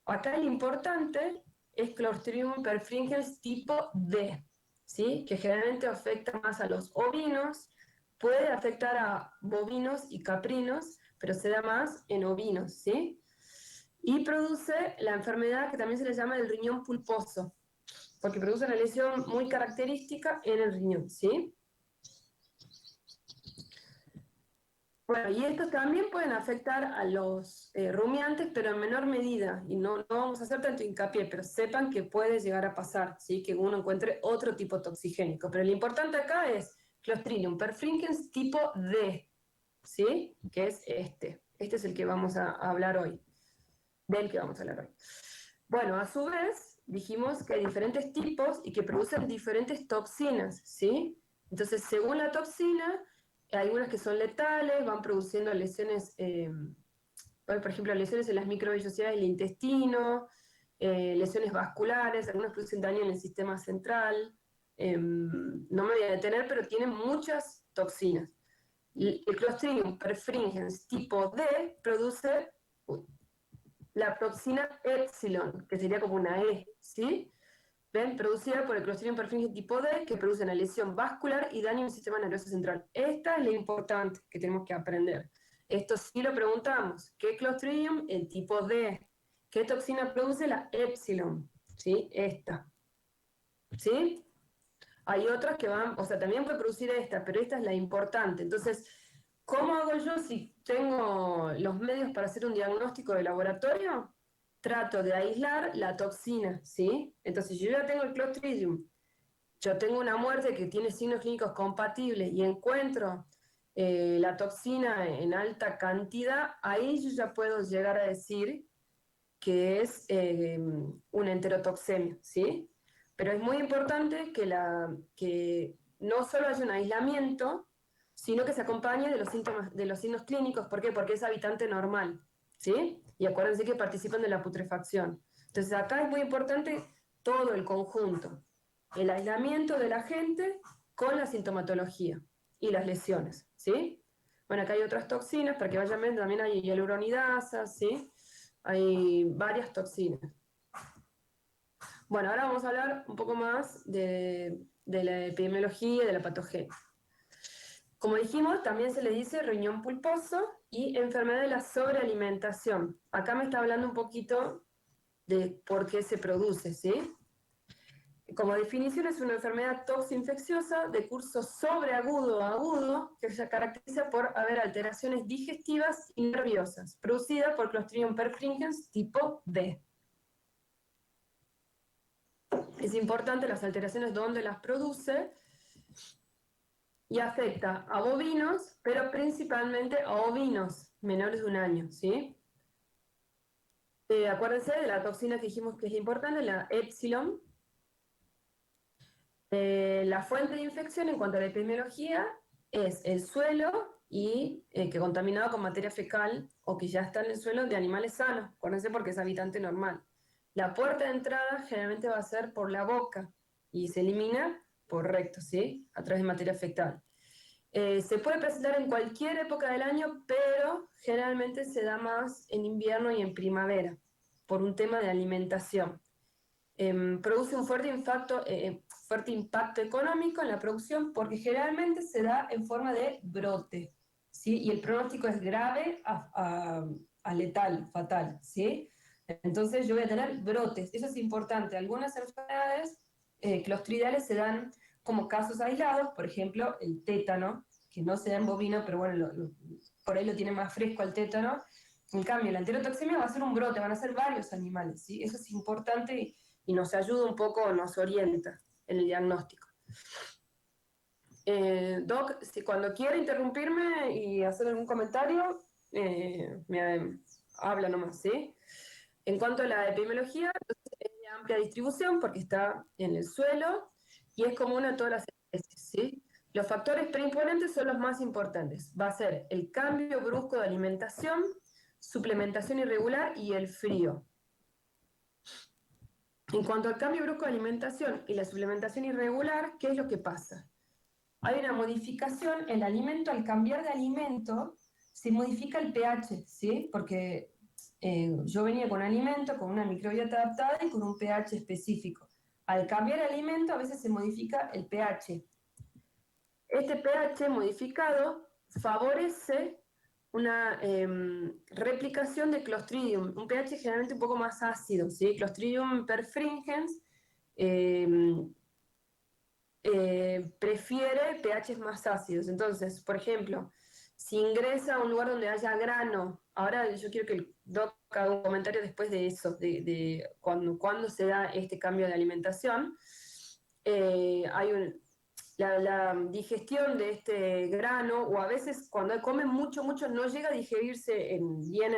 Acá el importante es Clostridium perfringens tipo D, ¿sí? Que generalmente afecta más a los ovinos, puede afectar a bovinos y caprinos, pero se da más en ovinos, ¿sí? Y produce la enfermedad que también se le llama el riñón pulposo, porque produce una lesión muy característica en el riñón, ¿sí? Bueno, y estos también pueden afectar a los rumiantes, pero en menor medida, y no vamos a hacer tanto hincapié, pero sepan que puede llegar a pasar, ¿sí? Que uno encuentre otro tipo toxigénico. Pero lo importante acá es Clostridium perfringens tipo D, ¿sí? Que es este. Este es el que vamos a hablar hoy, del que vamos a hablar hoy. Bueno, a su vez, dijimos que hay diferentes tipos y que producen diferentes toxinas, ¿sí? Entonces, según la toxina, hay algunas que son letales, van produciendo lesiones, por ejemplo, lesiones en las microvellosidades del intestino, lesiones vasculares, algunas producen daño en el sistema central. No me voy a detener, pero tienen muchas toxinas. El Clostridium perfringens tipo D produce la toxina epsilon, que sería como una E, ¿sí? ¿Ven? Producida por el Clostridium perfringens tipo D, que produce una lesión vascular y daño en el sistema nervioso central. Esta es lo importante que tenemos que aprender. Esto sí lo preguntamos. ¿Qué Clostridium? El tipo D. ¿Qué toxina produce? La epsilon, ¿sí? Esta. ¿Sí? Hay otras que también puede producir esta, pero esta es la importante. Entonces, ¿cómo hago yo si tengo los medios para hacer un diagnóstico de laboratorio? Trato de aislar la toxina, ¿sí? Entonces, si yo ya tengo el Clostridium, yo tengo una muerte que tiene signos clínicos compatibles y encuentro la toxina en alta cantidad, ahí yo ya puedo llegar a decir que es una enterotoxemia, ¿sí? Pero es muy importante que no solo haya un aislamiento, sino que se acompañe de los síntomas, de los signos clínicos. ¿Por qué? Porque es habitante normal, ¿sí? Y acuérdense que participan de la putrefacción. Entonces acá es muy importante todo el conjunto. El aislamiento de la gente con la sintomatología y las lesiones, ¿sí? Bueno, acá hay otras toxinas, para que vayan viendo, también hay hialuronidasa, ¿sí? Hay varias toxinas. Bueno, ahora vamos a hablar un poco más de la epidemiología y de la patogenia. Como dijimos, también se le dice riñón pulposo y enfermedad de la sobrealimentación. Acá me está hablando un poquito de por qué se produce, ¿sí? Como definición, es una enfermedad toxoinfecciosa de curso sobreagudo a agudo que se caracteriza por haber alteraciones digestivas y nerviosas, producida por Clostridium perfringens tipo B. Es importante las alteraciones donde las produce y afecta a bovinos, pero principalmente a ovinos menores de 1 año, ¿sí? Acuérdense de la toxina que dijimos que es importante, la epsilon. La fuente de infección en cuanto a la epidemiología es el suelo y que contaminado con materia fecal o que ya está en el suelo de animales sanos. Acuérdense porque es habitante normal. La puerta de entrada generalmente va a ser por la boca y se elimina por recto, ¿sí? A través de materia fecal. Se puede presentar en cualquier época del año, pero generalmente se da más en invierno y en primavera, por un tema de alimentación. Produce un fuerte impacto económico en la producción porque generalmente se da en forma de brote, ¿sí? Y el pronóstico es grave a letal, fatal, ¿sí? Entonces yo voy a tener brotes, eso es importante. Algunas enfermedades clostridiales se dan como casos aislados, por ejemplo, el tétano, que no se da en bovino, pero bueno, por ahí lo tiene más fresco el tétano. En cambio, la enterotoxemia va a ser un brote, van a ser varios animales, ¿sí? Eso es importante y nos ayuda un poco, nos orienta en el diagnóstico. Doc, si cuando quiera interrumpirme y hacer algún comentario, me habla nomás, ¿sí? En cuanto a la epidemiología, es de amplia distribución porque está en el suelo y es común a todas las especies, ¿sí? Los factores preimponentes son los más importantes. Va a ser el cambio brusco de alimentación, suplementación irregular y el frío. En cuanto al cambio brusco de alimentación y la suplementación irregular, ¿qué es lo que pasa? Hay una modificación, el alimento, al cambiar de alimento, se modifica el pH, ¿sí? Porque yo venía con alimento, con una microbiota adaptada y con un pH específico. Al cambiar el alimento, a veces se modifica el pH. Este pH modificado favorece una replicación de Clostridium, un pH generalmente un poco más ácido, ¿sí? Clostridium perfringens prefiere pHs más ácidos. Entonces, por ejemplo, si ingresa a un lugar donde haya grano, ahora yo quiero que el doc haga un comentario después de eso, de cuando se da este cambio de alimentación, la digestión de este grano, o a veces cuando comen mucho, no llega a digerirse bien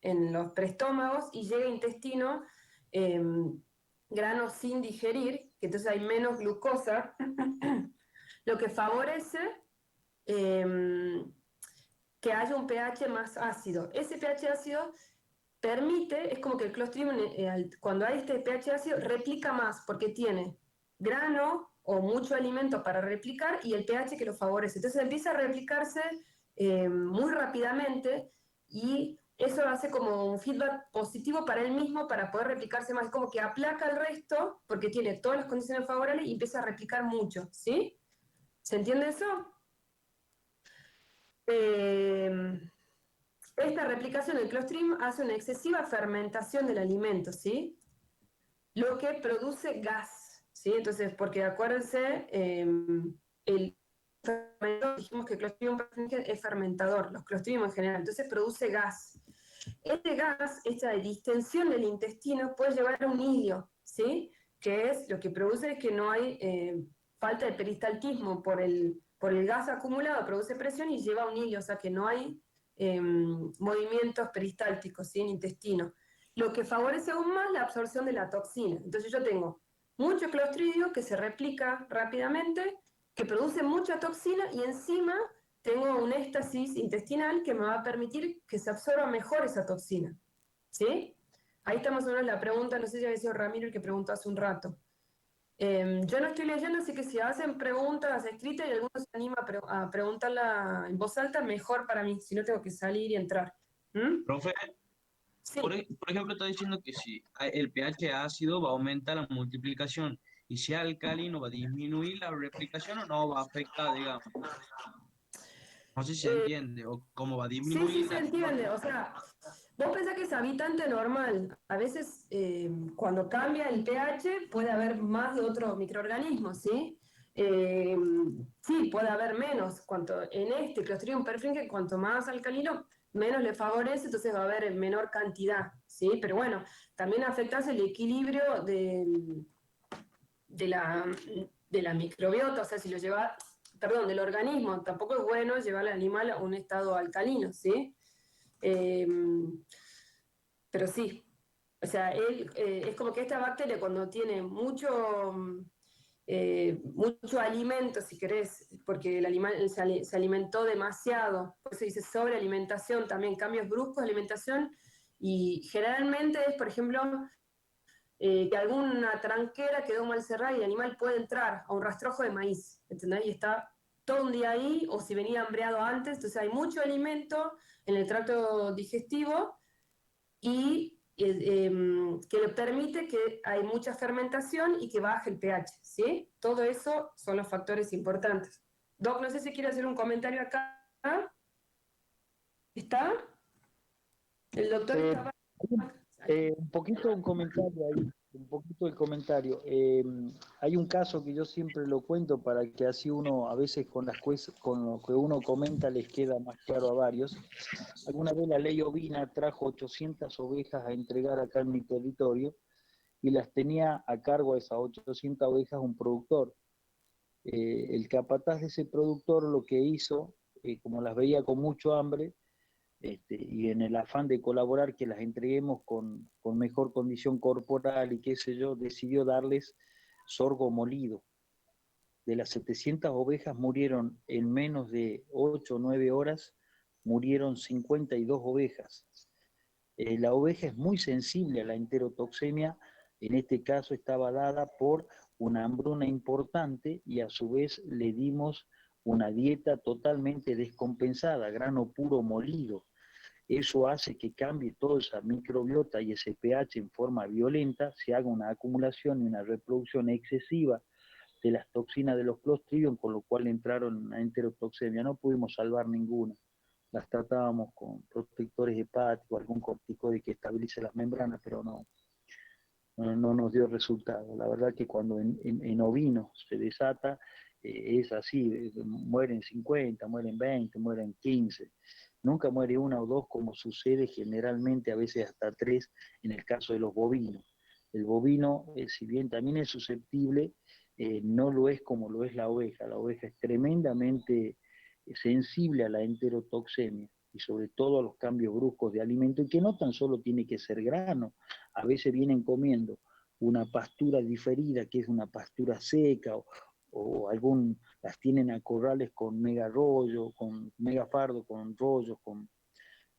en los preestómagos y llega a intestino grano sin digerir, que entonces hay menos glucosa, lo que favorece que haya un pH más ácido. Ese pH ácido permite, es como que el Clostridium, cuando hay este pH ácido, replica más, porque tiene grano o mucho alimento para replicar y el pH que lo favorece. Entonces empieza a replicarse muy rápidamente y eso hace como un feedback positivo para él mismo para poder replicarse más. Es como que aplaca al resto porque tiene todas las condiciones favorables y empieza a replicar mucho, ¿sí? ¿Se entiende eso? Esta replicación del Clostridium hace una excesiva fermentación del alimento, ¿sí? Lo que produce gas, ¿sí? Entonces, porque acuérdense, el fermentador, dijimos que Clostridium perfringens es fermentador, los Clostridium en general, entonces produce gas. Este gas, esta distensión del intestino, puede llevar a un hilio, ¿sí? Que es lo que produce es que no hay falta de peristaltismo por el gas acumulado, produce presión y lleva a un hilio, o sea que no hay movimientos peristálticos, ¿sí? En intestino. Lo que favorece aún más la absorción de la toxina. Entonces yo tengo mucho Clostridio que se replica rápidamente, que produce mucha toxina y encima tengo un éstasis intestinal que me va a permitir que se absorba mejor esa toxina. ¿Sí? Ahí está más o menos la pregunta, no sé si había sido Ramiro el que preguntó hace un rato. Yo no estoy leyendo, así que si hacen preguntas escritas y alguno se anima a preguntarla en voz alta, mejor para mí, si no tengo que salir y entrar. ¿Mm? Profe, Sí. por ejemplo, está diciendo que si el pH ácido va a aumentar la multiplicación y si es alcalino va a disminuir la replicación o no va a afectar, digamos. No sé si se Eh, entiende o cómo va a sí, sí disminuir se la... entiende. O sea, vos pensás que es habitante normal. A veces, cuando cambia el pH, puede haber más de otro microorganismo, ¿sí? Eh, sí, puede haber menos. En este Clostridium perfringens, cuanto más alcalino, menos le favorece, entonces va a haber en menor cantidad, ¿sí? Pero bueno, también afecta el equilibrio de la, de la microbiota, o sea, si lo lleva, perdón, del organismo, tampoco es bueno llevar al animal a un estado alcalino, ¿sí? Eh, pero sí, o sea, es como que esta bacteria cuando tiene mucho alimento, si querés, porque el animal se alimentó demasiado, por eso dice sobrealimentación, también cambios bruscos de alimentación, y generalmente es, por ejemplo, que alguna tranquera quedó mal cerrada y el animal puede entrar a un rastrojo de maíz, ¿entendés? Y está todo un día ahí, o si venía hambreado antes, entonces hay mucho alimento en el tracto digestivo y que le permite que hay mucha fermentación y que baje el pH, ¿sí? Todo eso son los factores importantes. Doc, no sé si quiere hacer un comentario acá. ¿Está? El doctor Eh, estaba... un poquito un comentario ahí, un poquito el comentario. Hay un caso que yo siempre lo cuento para que así uno, a veces con lo que uno comenta les queda más claro a varios. Alguna vez la ley ovina trajo 800 ovejas a entregar acá en mi territorio y las tenía a cargo de esas 800 ovejas un productor. El capataz de ese productor lo que hizo, como las veía con mucho hambre, y en el afán de colaborar, que las entreguemos con mejor condición corporal y qué sé yo, decidió darles sorgo molido. De las 700 ovejas murieron en menos de 8 o 9 horas, murieron 52 ovejas. La oveja es muy sensible a la enterotoxemia, en este caso estaba dada por una hambruna importante y a su vez le dimos una dieta totalmente descompensada, grano puro molido. Eso hace que cambie toda esa microbiota y ese pH en forma violenta, se haga una acumulación y una reproducción excesiva de las toxinas de los Clostridium, con lo cual entraron a enterotoxemia. No pudimos salvar ninguna. Las tratábamos con protectores hepáticos, algún corticoide que estabilice las membranas, pero no nos dio resultado. La verdad que cuando en ovinos se desata, es así, mueren 50, mueren 20, mueren 15. Nunca muere una o dos como sucede generalmente, a veces hasta 3 en el caso de los bovinos. El bovino, si bien también es susceptible, no lo es como lo es la oveja. La oveja es tremendamente sensible a la enterotoxemia y sobre todo a los cambios bruscos de alimento, y que no tan solo tiene que ser grano, a veces vienen comiendo una pastura diferida, que es una pastura seca, o las tienen a corrales con mega rollo, con mega fardo, con rollos, con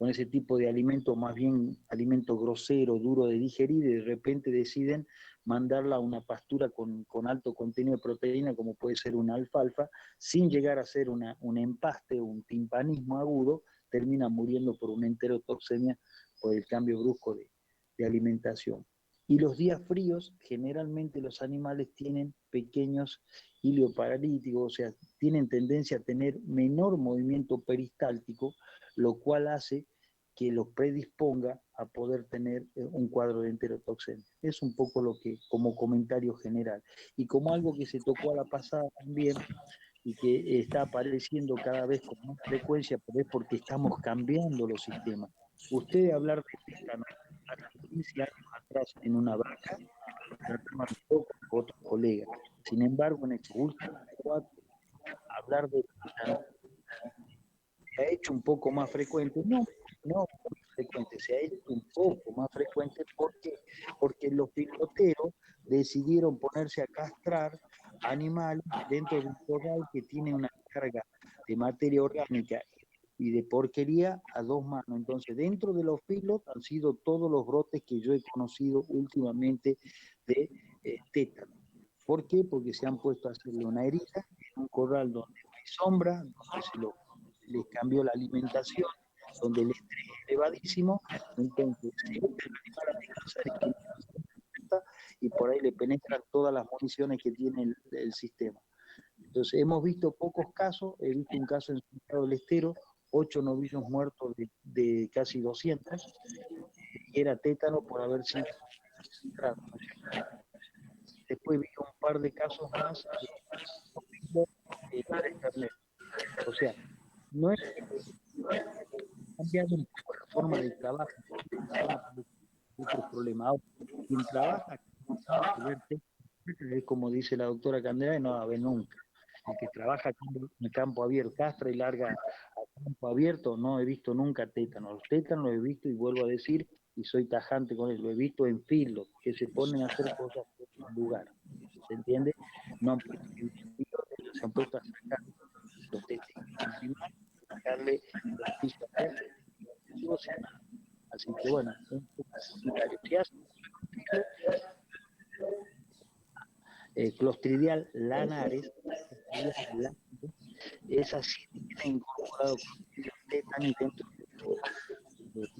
ese tipo de alimento, más bien alimento grosero, duro de digerir, y de repente deciden mandarla a una pastura con alto contenido de proteína, como puede ser una alfalfa, sin llegar a ser un empaste, un timpanismo agudo, termina muriendo por una enterotoxemia por el cambio brusco de alimentación. Y los días fríos, generalmente los animales tienen pequeños ilioparalíticos, o sea, tienen tendencia a tener menor movimiento peristáltico, lo cual hace que los predisponga a poder tener un cuadro de enterotoxemia. Es un poco lo que, como comentario general. Y como algo que se tocó a la pasada también, y que está apareciendo cada vez con más frecuencia, pero es porque estamos cambiando los sistemas. Usted hablar de tétano hace 15 años atrás en una vaca, trataban poco con otros colegas. Sin embargo, en estos últimos 4, hablar de tétano se ha hecho un poco más frecuente, no muy frecuente, se ha hecho un poco más frecuente porque los piloteros decidieron ponerse a castrar animales dentro de un corral que tiene una carga de materia orgánica y de porquería a 2 manos. Entonces, dentro de los filos han sido todos los brotes que yo he conocido últimamente de tétano. ¿Por qué? Porque se han puesto a hacerle una herida en un corral donde no hay sombra, donde les cambió la alimentación, donde el estrés es elevadísimo, entonces se echa el animal a descansar y por ahí le penetran todas las municiones que tiene el sistema. Entonces hemos visto pocos casos, he visto un caso en Santiago del Estero, 8 novillos muertos de casi 200, y era tétano por haber sido entrado. Después vi un par de casos más de terneros. O sea, no es que ha cambiado un poco la forma de trabajo, otro problema. Ahora, quien trabaja, es como dice la doctora Candela, y no va a ver nunca. El que trabaja en el campo abierto, castra y larga a campo abierto, no he visto nunca tétano. Los tétanos los he visto, y vuelvo a decir, y soy tajante con él, lo he visto en filos, que se ponen a hacer cosas en un lugar. ¿Se entiende? No han puesto se han puesto a sacar los testículos, sacarle los pisos a él, así que bueno, un poco comentario. Si hace Clostridial lanares, esa sí tiene incorporado Clostridium tetani dentro de su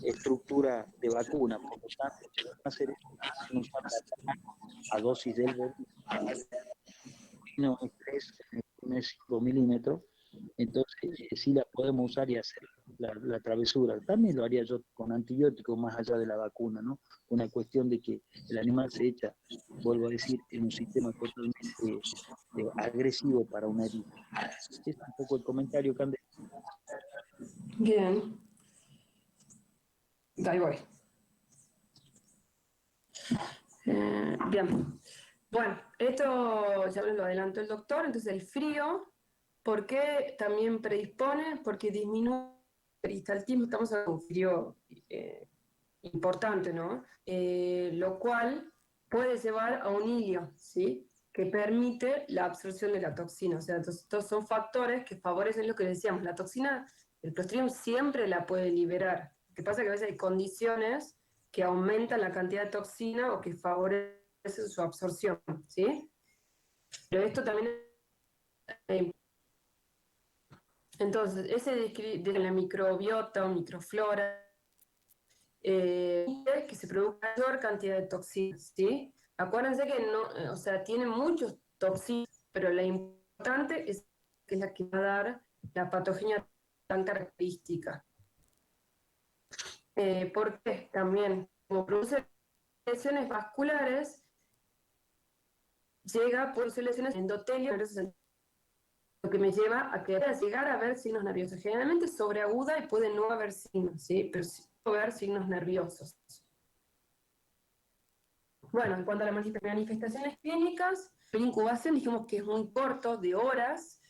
estructura de vacuna, por lo tanto, se van a hacer a dosis del no es 3, no es 5 milímetros, entonces sí la podemos usar y hacer la travesura. También lo haría yo con antibióticos más allá de la vacuna, ¿no? Una cuestión de que el animal se echa, vuelvo a decir, en un sistema totalmente agresivo para una herida. Es un poco el comentario, Candela. Bien. Ahí voy. Bien. Bueno, esto ya lo adelantó el doctor, entonces el frío, ¿por qué también predispone? Porque disminuye el peristaltismo, estamos hablando de un frío importante, ¿no? Lo cual puede llevar a un hilio, ¿sí? Que permite la absorción de la toxina. O sea, estos son factores que favorecen lo que decíamos. La toxina, el Clostridium siempre la puede liberar. Lo que pasa es que a veces hay condiciones que aumentan la cantidad de toxina o que favorecen su absorción, ¿sí? Pero esto también es... Entonces, ese de la microbiota o microflora, que se produzca mayor cantidad de toxinas, ¿sí? Acuérdense que no, o sea, tiene muchos toxinas, pero la importante es que es la que va a dar la patogenia tan característica. Porque también, como produce lesiones vasculares, llega a producir lesiones endotelio, lo que me lleva a que llegar a ver signos nerviosos. Generalmente sobreaguda y puede no haber signos, ¿sí? Pero sí puede haber signos nerviosos. Bueno, en cuanto a las manifestaciones clínicas, la incubación dijimos que es muy corto, de horas,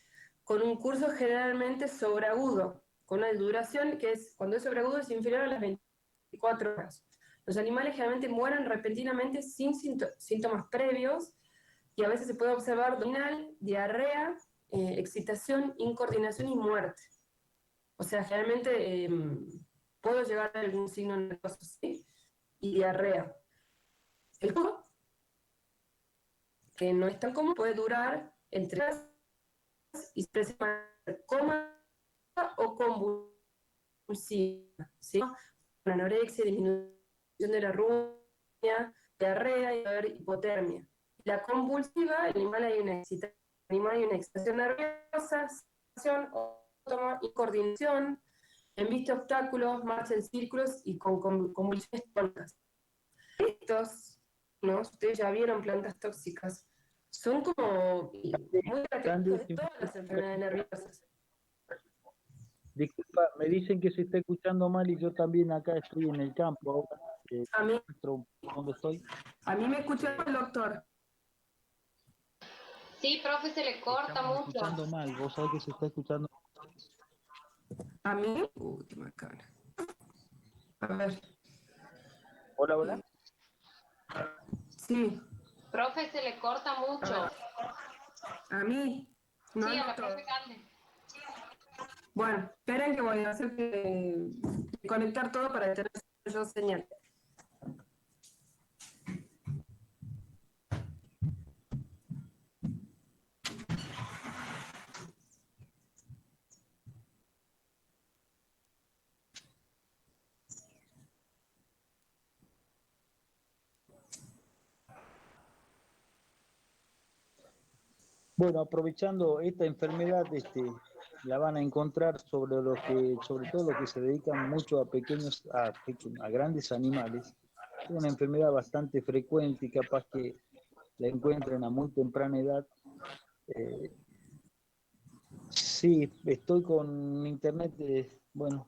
con un curso generalmente sobreagudo, con una duración que es, cuando es sobreagudo, es inferior a las 24 horas. Los animales generalmente mueren repentinamente sin síntomas previos, y a veces se puede observar abdominal, diarrea, excitación, incoordinación y muerte. O sea, generalmente puedo llegar a algún signo nervioso, ¿sí? Y diarrea. El jugo, que no es tan común, puede durar entre horas y se presenta coma o convulsiva, ¿sí? Anorexia, disminución de la ruña, diarrea y haber hipotermia. La convulsiva, el animal hay una excitación nerviosa, y coordinación, embiste obstáculos, marcha en círculos y con convulsiones tónicas. Estos, ¿no? Ustedes ya vieron plantas tóxicas, son como muy característicos de todas las enfermedades nerviosas. Disculpa, me dicen que se está escuchando mal y yo también acá estoy en el campo ahora. A mí, ¿Dónde estoy? a mí me escucha el doctor. Sí, profe, se le corta Estamos mucho. escuchando mal, vos sabés que se está escuchando. A mí, qué macana. A ver. Hola, hola. Sí. Profe, se le corta mucho. A mí. No Sí, a la noto. profe Cande. Bueno, esperen que voy a hacer que conectar todo para tener yo señal. Bueno, aprovechando esta enfermedad, la van a encontrar sobre todo los que se dedican mucho a grandes animales. Es una enfermedad bastante frecuente y capaz que la encuentren a muy temprana edad. Sí, estoy con internet. Bueno,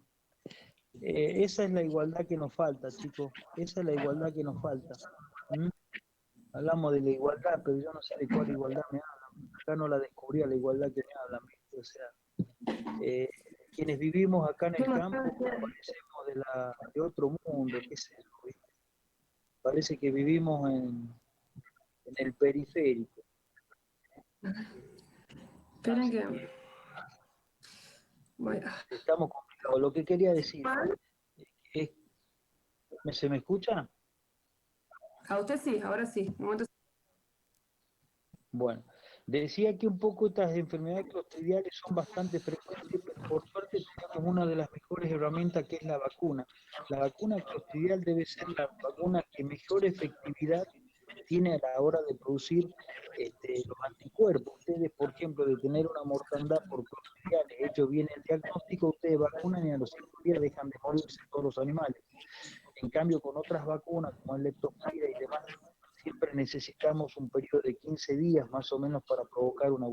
esa es la igualdad que nos falta, chicos. Esa es la igualdad que nos falta. ¿Mm? Hablamos de la igualdad, pero yo no sé de cuál igualdad me hablan. Acá no la descubrí a la igualdad que me hablan, ¿viste? O sea, quienes vivimos acá en el campo parecemos de otro mundo, qué sé yo, ¿viste? Parece que vivimos en el periférico. Esperen que... Bueno. Estamos complicados. Lo que quería decir es, ¿se me escucha? A usted sí, ahora sí. Un momento. Bueno, decía que un poco estas enfermedades clostridiales son bastante frecuentes, pero por suerte tenemos una de las mejores herramientas que es la vacuna. La vacuna clostridial debe ser la vacuna que mejor efectividad tiene a la hora de producir los anticuerpos. Ustedes, por ejemplo, de tener una mortandad por clostridiales, hecho bien el diagnóstico, ustedes vacunan y a los 5 días dejan de morirse todos los animales. En cambio, con otras vacunas como el leptospira y demás, siempre necesitamos un periodo de 15 días más o menos para provocar una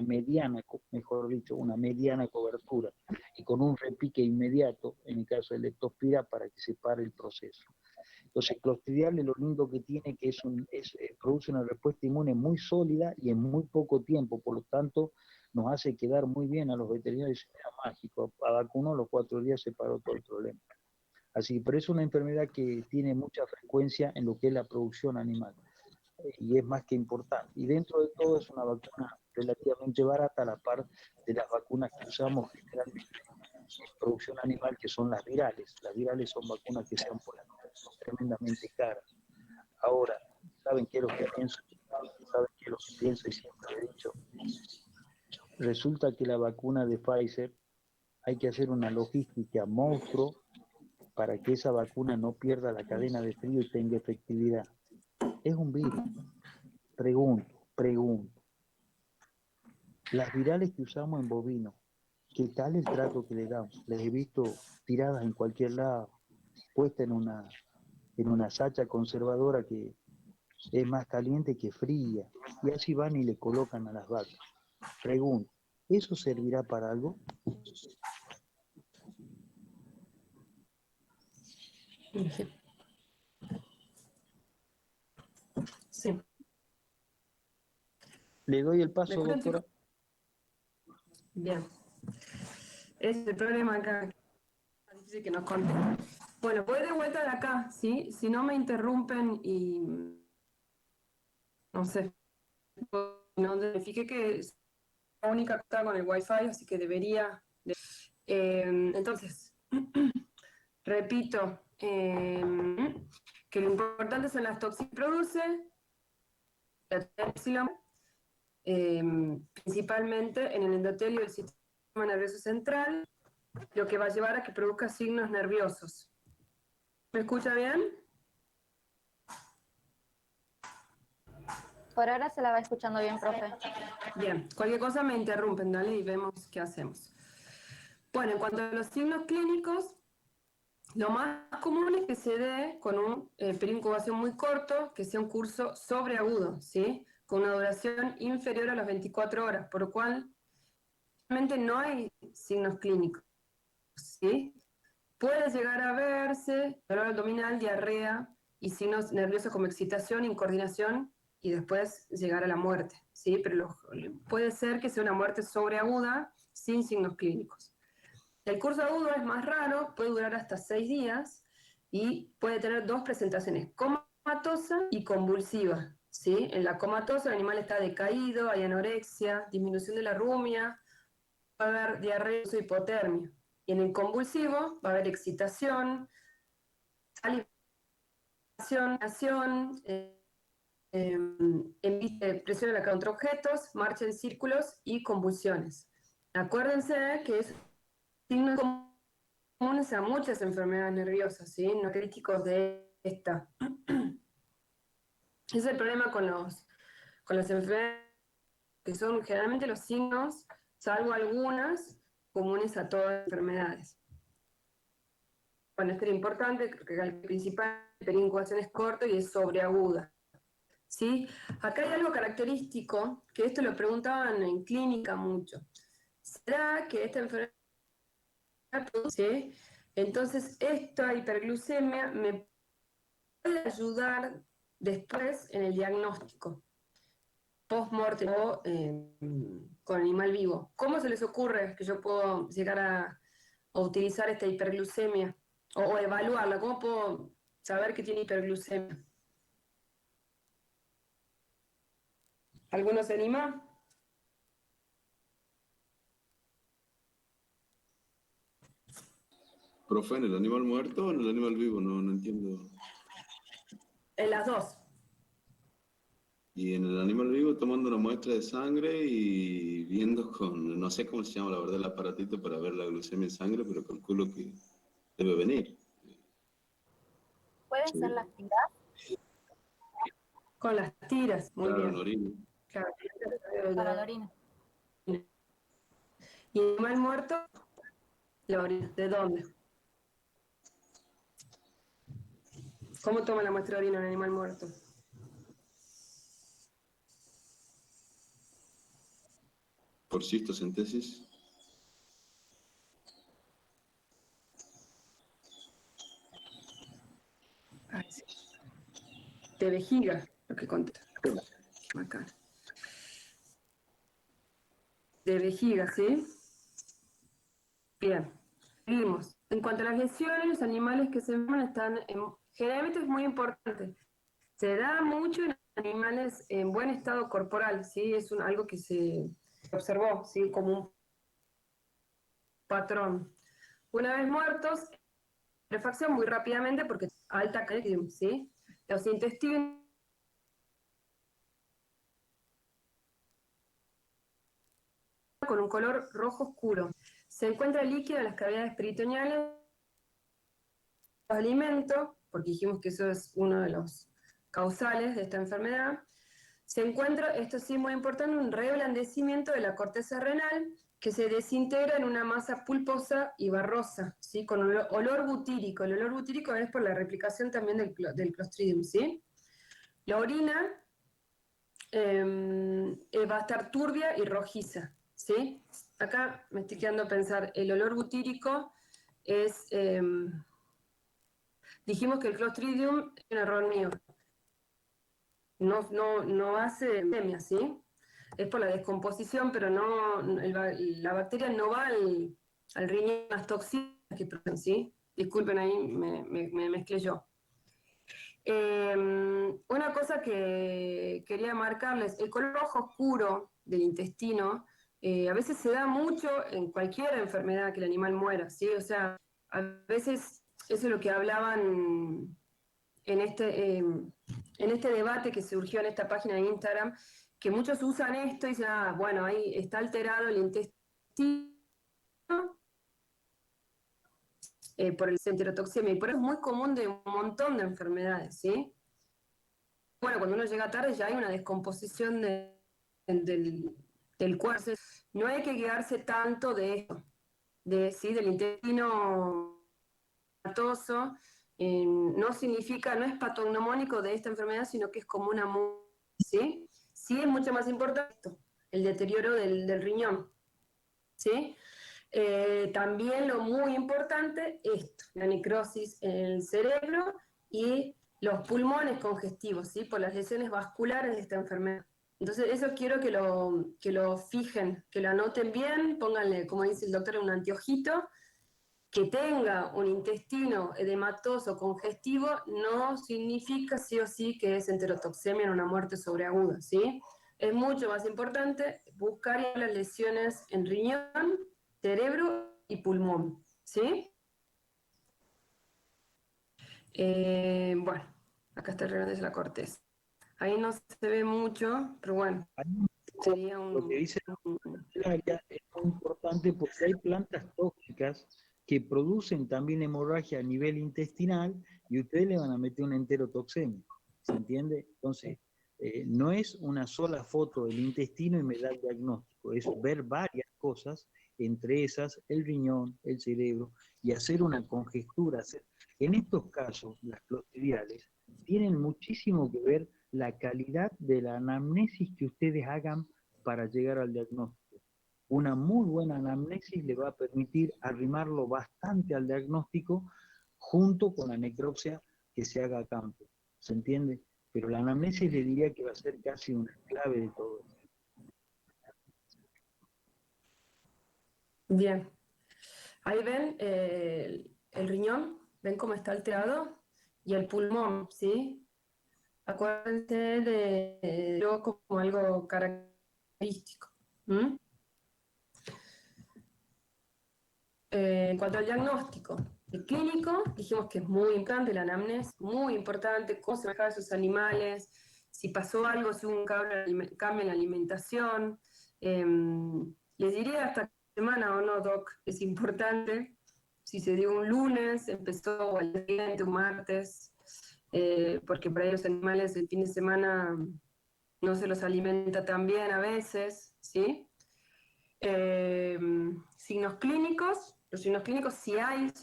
mediana cobertura, y con un repique inmediato, en el caso del leptospira, para que se pare el proceso. Entonces, Clostridial lo lindo que tiene que produce una respuesta inmune muy sólida y en muy poco tiempo, por lo tanto, nos hace quedar muy bien a los veterinarios. Era mágico, a vacuno a los 4 días se paró todo el problema. Así que, pero es una enfermedad que tiene mucha frecuencia en lo que es la producción animal, y es más que importante. Y dentro de todo es una vacuna relativamente barata a la par de las vacunas que usamos generalmente en producción animal, que son las virales. Las virales son vacunas que se han puesto tremendamente caras. Ahora, ¿saben qué es lo que pienso? ¿Saben qué es lo que pienso? Y siempre he dicho, resulta que la vacuna de Pfizer hay que hacer una logística monstruo para que esa vacuna no pierda la cadena de frío y tenga efectividad. Es un virus. Pregunto. Las virales que usamos en bovinos, ¿qué tal el trato que le damos? Les he visto tiradas en cualquier lado, puestas en una sacha conservadora que es más caliente que fría, y así van y le colocan a las vacas. Pregunto, ¿eso servirá para algo? Sí. Le doy el ¿Me paso, escuchan, doctora. chicos? Bien. Ese es el problema acá. Es difícil que nos conten. Bueno, voy de vuelta de acá, ¿sí? Si no me interrumpen y... No sé. No, fíjate que es la única que está con el Wi-Fi, así que debería... entonces, repito, que lo importante son las toxinas que produce, la epsilon, principalmente en el endotelio del sistema nervioso central, lo que va a llevar a que produzca signos nerviosos. ¿Me escucha bien? Por ahora se la va escuchando bien, profe. Bien, cualquier cosa me interrumpen, dale, y vemos qué hacemos. Bueno, en cuanto a los signos clínicos, lo más común es que se dé con un periodo de incubación muy corto, que sea un curso sobreagudo, ¿sí? Con una duración inferior a las 24 horas, por lo cual realmente no hay signos clínicos, ¿sí? Puede llegar a verse dolor abdominal, diarrea y signos nerviosos como excitación, incoordinación y después llegar a la muerte, ¿sí? Pero puede ser que sea una muerte sobreaguda sin signos clínicos. El curso agudo es más raro, puede durar hasta 6 días y puede tener 2 presentaciones, comatosa y convulsiva, ¿sí? En la comatosa el animal está decaído, hay anorexia, disminución de la rumia, va a haber diarrea o hipotermia. Y en el convulsivo va a haber excitación, salivación, presión en la cara contra objetos, marcha en círculos y convulsiones. Acuérdense que es signos comunes a muchas enfermedades nerviosas, ¿sí? No críticos de esta. Ese es el problema con las enfermedades que son generalmente los signos, salvo algunas, comunes a todas las enfermedades. Bueno, esto era importante, creo que el principal hiperincubación es corto y es sobreaguda. ¿Sí? Acá hay algo característico, que esto lo preguntaban en clínica mucho. ¿Será que esta enfermedad produce? Entonces, esta hiperglucemia me puede ayudar después en el diagnóstico, post-mortem o con animal vivo. ¿Cómo se les ocurre que yo puedo llegar a utilizar esta hiperglucemia o evaluarla? ¿Cómo puedo saber que tiene hiperglucemia? ¿Alguno se anima? Profe, ¿en el animal muerto o en el animal vivo? No, no entiendo. En las dos. Y en el animal vivo tomando una muestra de sangre y viendo con, no sé cómo se llama la verdad el aparatito para ver la glucemia en sangre, pero calculo que debe venir. ¿Pueden Sí. ser las tiras? Con las tiras, muy Claro, en bien. orina. Claro. Para la orina. ¿Y el animal muerto? La orina. ¿De dónde? ¿Cómo toma la muestra de orina un animal muerto? Por cistocentesis. Ay, sí. De vejiga, lo que conté. Acá. De vejiga, ¿sí? Bien. Seguimos. En cuanto a las lesiones, los animales que se enferman están generalmente es muy importante. Se da mucho en animales en buen estado corporal, ¿sí? Es algo que se observó, ¿sí? Como un patrón. Una vez muertos, refacción muy rápidamente porque alta calidad, ¿sí? Los intestinos con un color rojo oscuro. Se encuentra líquido en las cavidades peritoneales, los alimentos, porque dijimos que eso es uno de los causales de esta enfermedad. Se encuentra, esto sí muy importante, un reblandecimiento de la corteza renal que se desintegra en una masa pulposa y barrosa, ¿sí? Con olor butírico. El olor butírico es por la replicación también del Clostridium, ¿sí? La orina va a estar turbia y rojiza, ¿sí? Acá me estoy quedando a pensar, el olor butírico es, dijimos que el Clostridium, es un error mío, no hace epidemia, ¿sí? Es por la descomposición, pero la bacteria no va al riñón, las toxinas que producen, ¿sí? Disculpen ahí, me mezclé yo. Una cosa que quería marcarles, el color rojo oscuro del intestino a veces se da mucho en cualquier enfermedad que el animal muera, ¿sí? O sea, a veces eso es lo que hablaban en este debate que surgió en esta página de Instagram, que muchos usan esto y dicen, bueno, ahí está alterado el intestino por el enterotoxemia, y por eso es muy común de un montón de enfermedades, ¿sí? Bueno, cuando uno llega tarde ya hay una descomposición del cuerpo. No hay que quedarse tanto de esto, ¿sí? Del intestino hepatoso. No significa, no es patognomónico de esta enfermedad, sino que es como una ¿sí? Sí es mucho más importante esto, el deterioro del riñón, ¿sí? También lo muy importante, esto, la necrosis en el cerebro y los pulmones congestivos, ¿sí? Por las lesiones vasculares de esta enfermedad. Entonces, eso quiero que lo fijen, que lo anoten bien, pónganle, como dice el doctor, un anteojito. Que tenga un intestino edematoso congestivo no significa sí o sí que es enterotoxemia en una muerte sobreaguda, ¿sí? Es mucho más importante buscar las lesiones en riñón, cerebro y pulmón, ¿sí? Bueno, acá está el reloj de la corteza. Ahí no se ve mucho, pero bueno, sería Lo que dice el área es muy importante porque hay plantas tóxicas que producen también hemorragia a nivel intestinal y ustedes le van a meter un enterotoxemia, ¿se entiende? Entonces, No es una sola foto del intestino y me da el diagnóstico, es ver varias cosas, entre esas el riñón, el cerebro, y hacer una conjetura. En estos casos, las clostridiales tienen muchísimo que ver la calidad de la anamnesis que ustedes hagan para llegar al diagnóstico. Una muy buena anamnesis le va a permitir arrimarlo bastante al diagnóstico junto con la necropsia que se haga a campo. ¿Se entiende? Pero la anamnesis le diría que va a ser casi una clave de todo esto. Bien. Ahí ven el riñón, ven cómo está alterado, y el pulmón, ¿sí? Acuérdense de yo como algo característico. ¿Mm? En cuanto al diagnóstico, el clínico, dijimos que es muy importante, la anamnesis, muy importante, cómo se manejaban esos animales, si pasó algo, si hubo un cambio en la alimentación. Les diría hasta semana o no, Doc, es importante. Si se dio un lunes, empezó al día siguiente, un martes, porque por ahí los animales el fin de semana no se los alimenta tan bien a veces, ¿sí? Signos clínicos, los signos clínicos si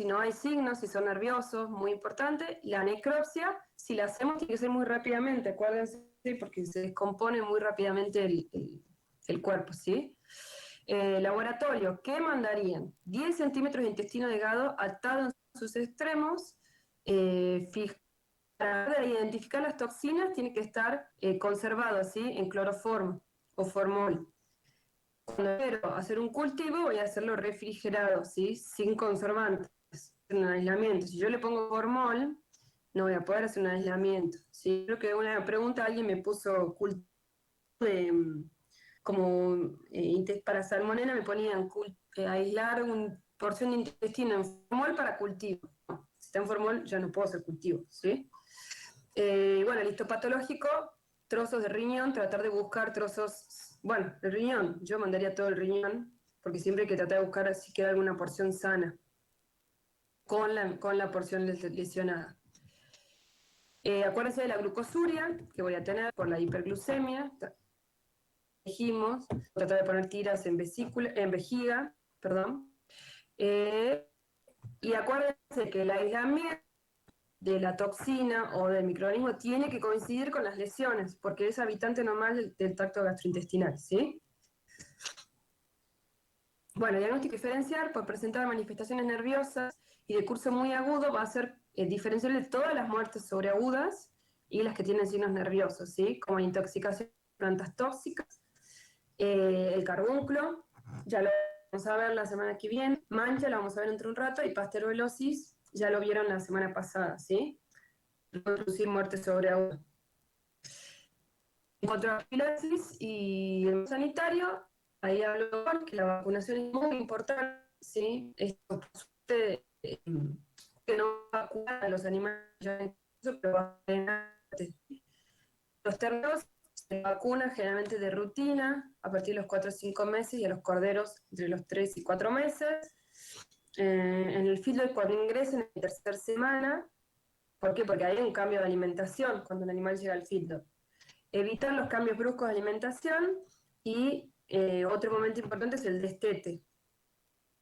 no hay signos, si son nerviosos, muy importante. La necropsia, si la hacemos, tiene que ser muy rápidamente, acuérdense, porque se descompone muy rápidamente el cuerpo, ¿sí? Laboratorio, ¿qué mandarían? 10 centímetros de intestino delgado atado en sus extremos. Para identificar las toxinas tiene que estar conservado así en cloroformo o formol. Cuando quiero hacer un cultivo voy a hacerlo refrigerado, ¿sí? Sin conservantes, en un aislamiento. Si yo le pongo formol, no voy a poder hacer un aislamiento, ¿sí? Creo que una pregunta alguien me puso cultivo de como para salmonela me ponían aislar una porción de intestino en formol para cultivo. No, si está en formol ya no puedo hacer cultivo, ¿sí? Bueno, el histopatológico, trozos de riñón, tratar de buscar trozos, bueno, el riñón, yo mandaría todo el riñón, porque siempre hay que tratar de buscar si queda alguna porción sana con la porción lesionada. Acuérdense de la glucosuria que voy a tener por la hiperglucemia. Dijimos, tratar de poner tiras en vejiga, perdón. Y acuérdense que el aislamiento de la toxina o del microorganismo tiene que coincidir con las lesiones, porque es habitante normal del tracto gastrointestinal, ¿sí? Bueno, diagnóstico diferencial por presentar manifestaciones nerviosas y de curso muy agudo va a ser diferencial de todas las muertes sobreagudas y las que tienen signos nerviosos, ¿sí? Como intoxicación de plantas tóxicas, el carbúnculo, ya lo vamos a ver la semana que viene, mancha, la vamos a ver dentro de un rato, y pasterovelosis, ya lo vieron la semana pasada, ¿sí? Producir muerte sobreaguda. En cuanto a la profilaxis y el sanitario, ahí hablo que la vacunación es muy importante, ¿sí? Esto, que no vacuna a los animales, pero va a los terneros se vacunan generalmente de rutina a partir de los 4 o 5 meses y a los corderos entre los 3 y 4 meses. En el feedlot cuando ingresen en la tercera semana, ¿por qué? Porque hay un cambio de alimentación cuando el animal llega al feedlot. Evitar los cambios bruscos de alimentación y otro momento importante es el destete.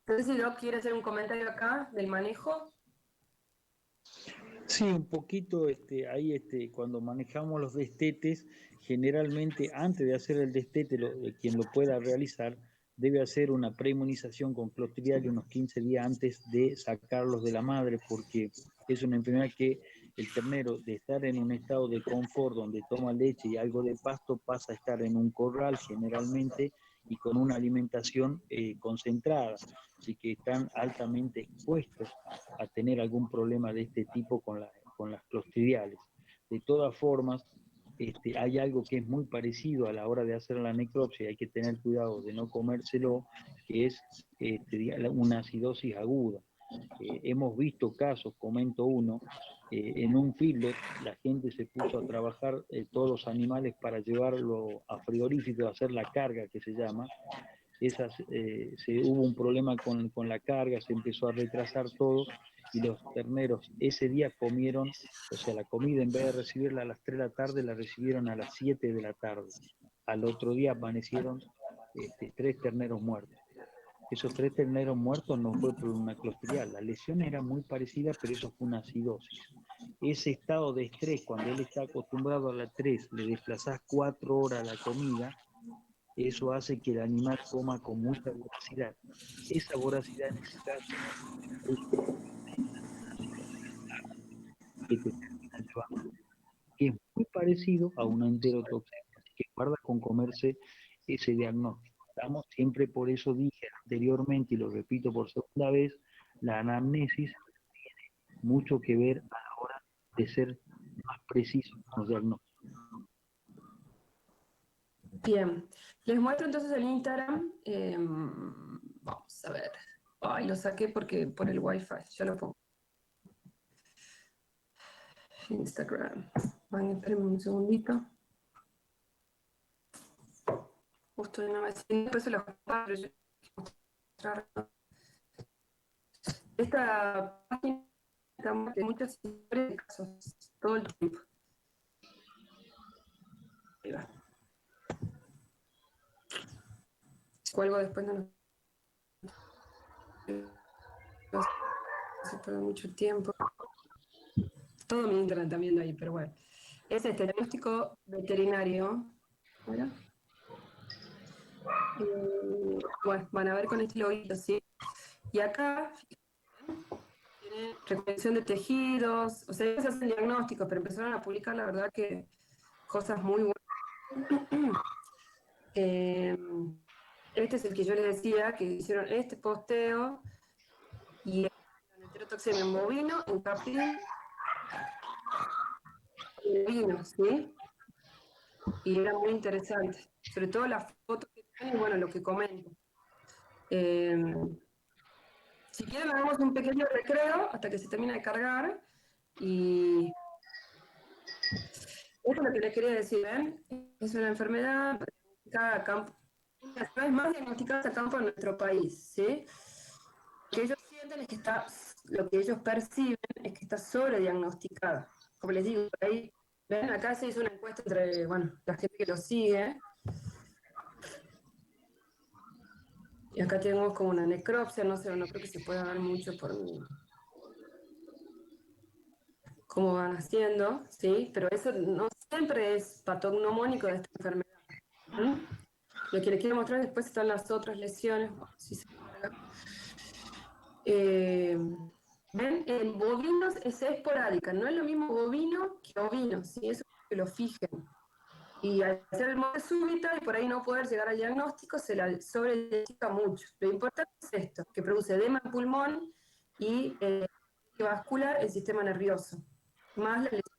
No sé si Doc quiere hacer un comentario acá del manejo. Sí, un poquito, ahí cuando manejamos los destetes, generalmente antes de hacer el destete, quien lo pueda realizar, debe hacer una preinmunización con clostridial unos 15 días antes de sacarlos de la madre, porque es una enfermedad que el ternero, de estar en un estado de confort donde toma leche y algo de pasto, pasa a estar en un corral generalmente y con una alimentación concentrada, así que están altamente expuestos a tener algún problema de este tipo con las clostridiales. De todas formas, hay algo que es muy parecido a la hora de hacer la necropsia, y hay que tener cuidado de no comérselo, que es una acidosis aguda. Hemos visto casos, comento uno, en un feedlot la gente se puso a trabajar todos los animales para llevarlo a frigorífico, a hacer la carga que se llama. Hubo un problema con la carga, se empezó a retrasar todo y los terneros ese día comieron, o sea, la comida en vez de recibirla a las 3 de la tarde, la recibieron a las 7 de la tarde. Al otro día amanecieron 3 terneros muertos. Esos 3 terneros muertos no fue por una clostridial, la lesión era muy parecida, pero eso fue una acidosis. Ese estado de estrés, cuando él está acostumbrado a la 3, le desplazás 4 horas la comida, eso hace que el animal coma con mucha voracidad. Esa voracidad en ese caso que te termina llevando, que es muy parecido a una enterotoxemia, así que guarda con comerse ese diagnóstico. Estamos siempre, por eso dije anteriormente, y lo repito por segunda vez, la anamnesis tiene mucho que ver a la hora de ser más preciso con los diagnósticos. Bien, les muestro entonces el Instagram. Vamos a ver. Ay, lo saqué porque por el Wi-Fi, ya lo pongo. Instagram. Espérenme un segundito. Justo no me después se los comparto. Esta página tiene muchas historias de casos todo el tiempo. Ahí va. Cuelgo después, no se pierde mucho tiempo. Todo mi Instagram también de ahí, pero bueno. Es este diagnóstico veterinario. ¿Bueno? Bueno, van a ver con este loguito, ¿sí? Y acá tiene recomendación de tejidos, o sea, ellos hacen diagnósticos, pero empezaron a publicar, la verdad, que cosas muy buenas. Este es el que yo les decía, que hicieron este posteo, y en enterotoxemia en bovino, en caprín, en bovino, ¿sí? Y era muy interesante, sobre todo las fotos que tienen y bueno, lo que comento. Si quieren, hagamos un pequeño recreo hasta que se termine de cargar. Y eso es lo que les quería decir, ¿ven? Es una enfermedad diagnosticada a campo, cada vez más diagnosticada a campo en nuestro país, ¿sí? Lo que ellos sienten es que está, lo que ellos perciben es que está sobrediagnosticada. Como les digo, por ahí, ven, acá se hizo una encuesta entre, bueno, la gente que lo sigue. Y acá tenemos como una necropsia, no sé, no creo que se pueda ver mucho por cómo van haciendo, ¿sí? Pero eso no siempre es patognomónico de esta enfermedad. ¿Mm? Lo que les quiero mostrar después están las otras lesiones. Si se carga. ¿Ven? En bovinos es esporádica, no es lo mismo bovino que ovino, ¿sí? Eso es que lo fijen. Y al ser el muerte súbita y por ahí no poder llegar al diagnóstico, se la sobrediagnostica mucho. Lo importante es esto, que produce edema en pulmón y vascular el sistema nervioso, más la lesión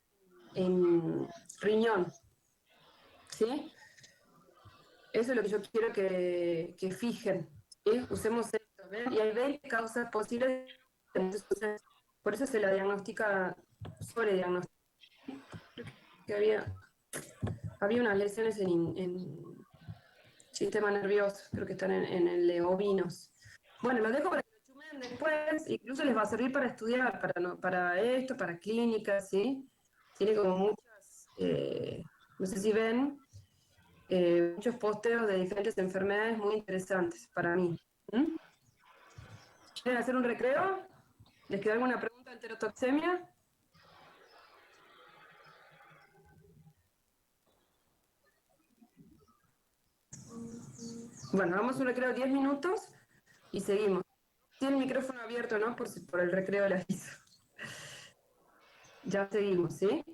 en riñón, ¿sí? Eso es lo que yo quiero que fijen, ¿sí? Usemos esto, ¿ven? Y hay 20 causas posibles, entonces, por eso se la diagnostica, sobrediagnostica. Que había unas lesiones en sistema nervioso, creo que están en el de ovinos. Bueno, los dejo para que lo chumen después, incluso les va a servir para estudiar, para esto, para clínicas, ¿sí? Tiene como muchas, no sé si ven, muchos posteos de diferentes enfermedades muy interesantes para mí. ¿Mm? ¿Quieren hacer un recreo? ¿Les queda alguna pregunta de enterotoxemia? Bueno, vamos a un recreo de 10 minutos y seguimos. Tiene el micrófono abierto, ¿no? Por el recreo del aviso. Ya seguimos, ¿sí?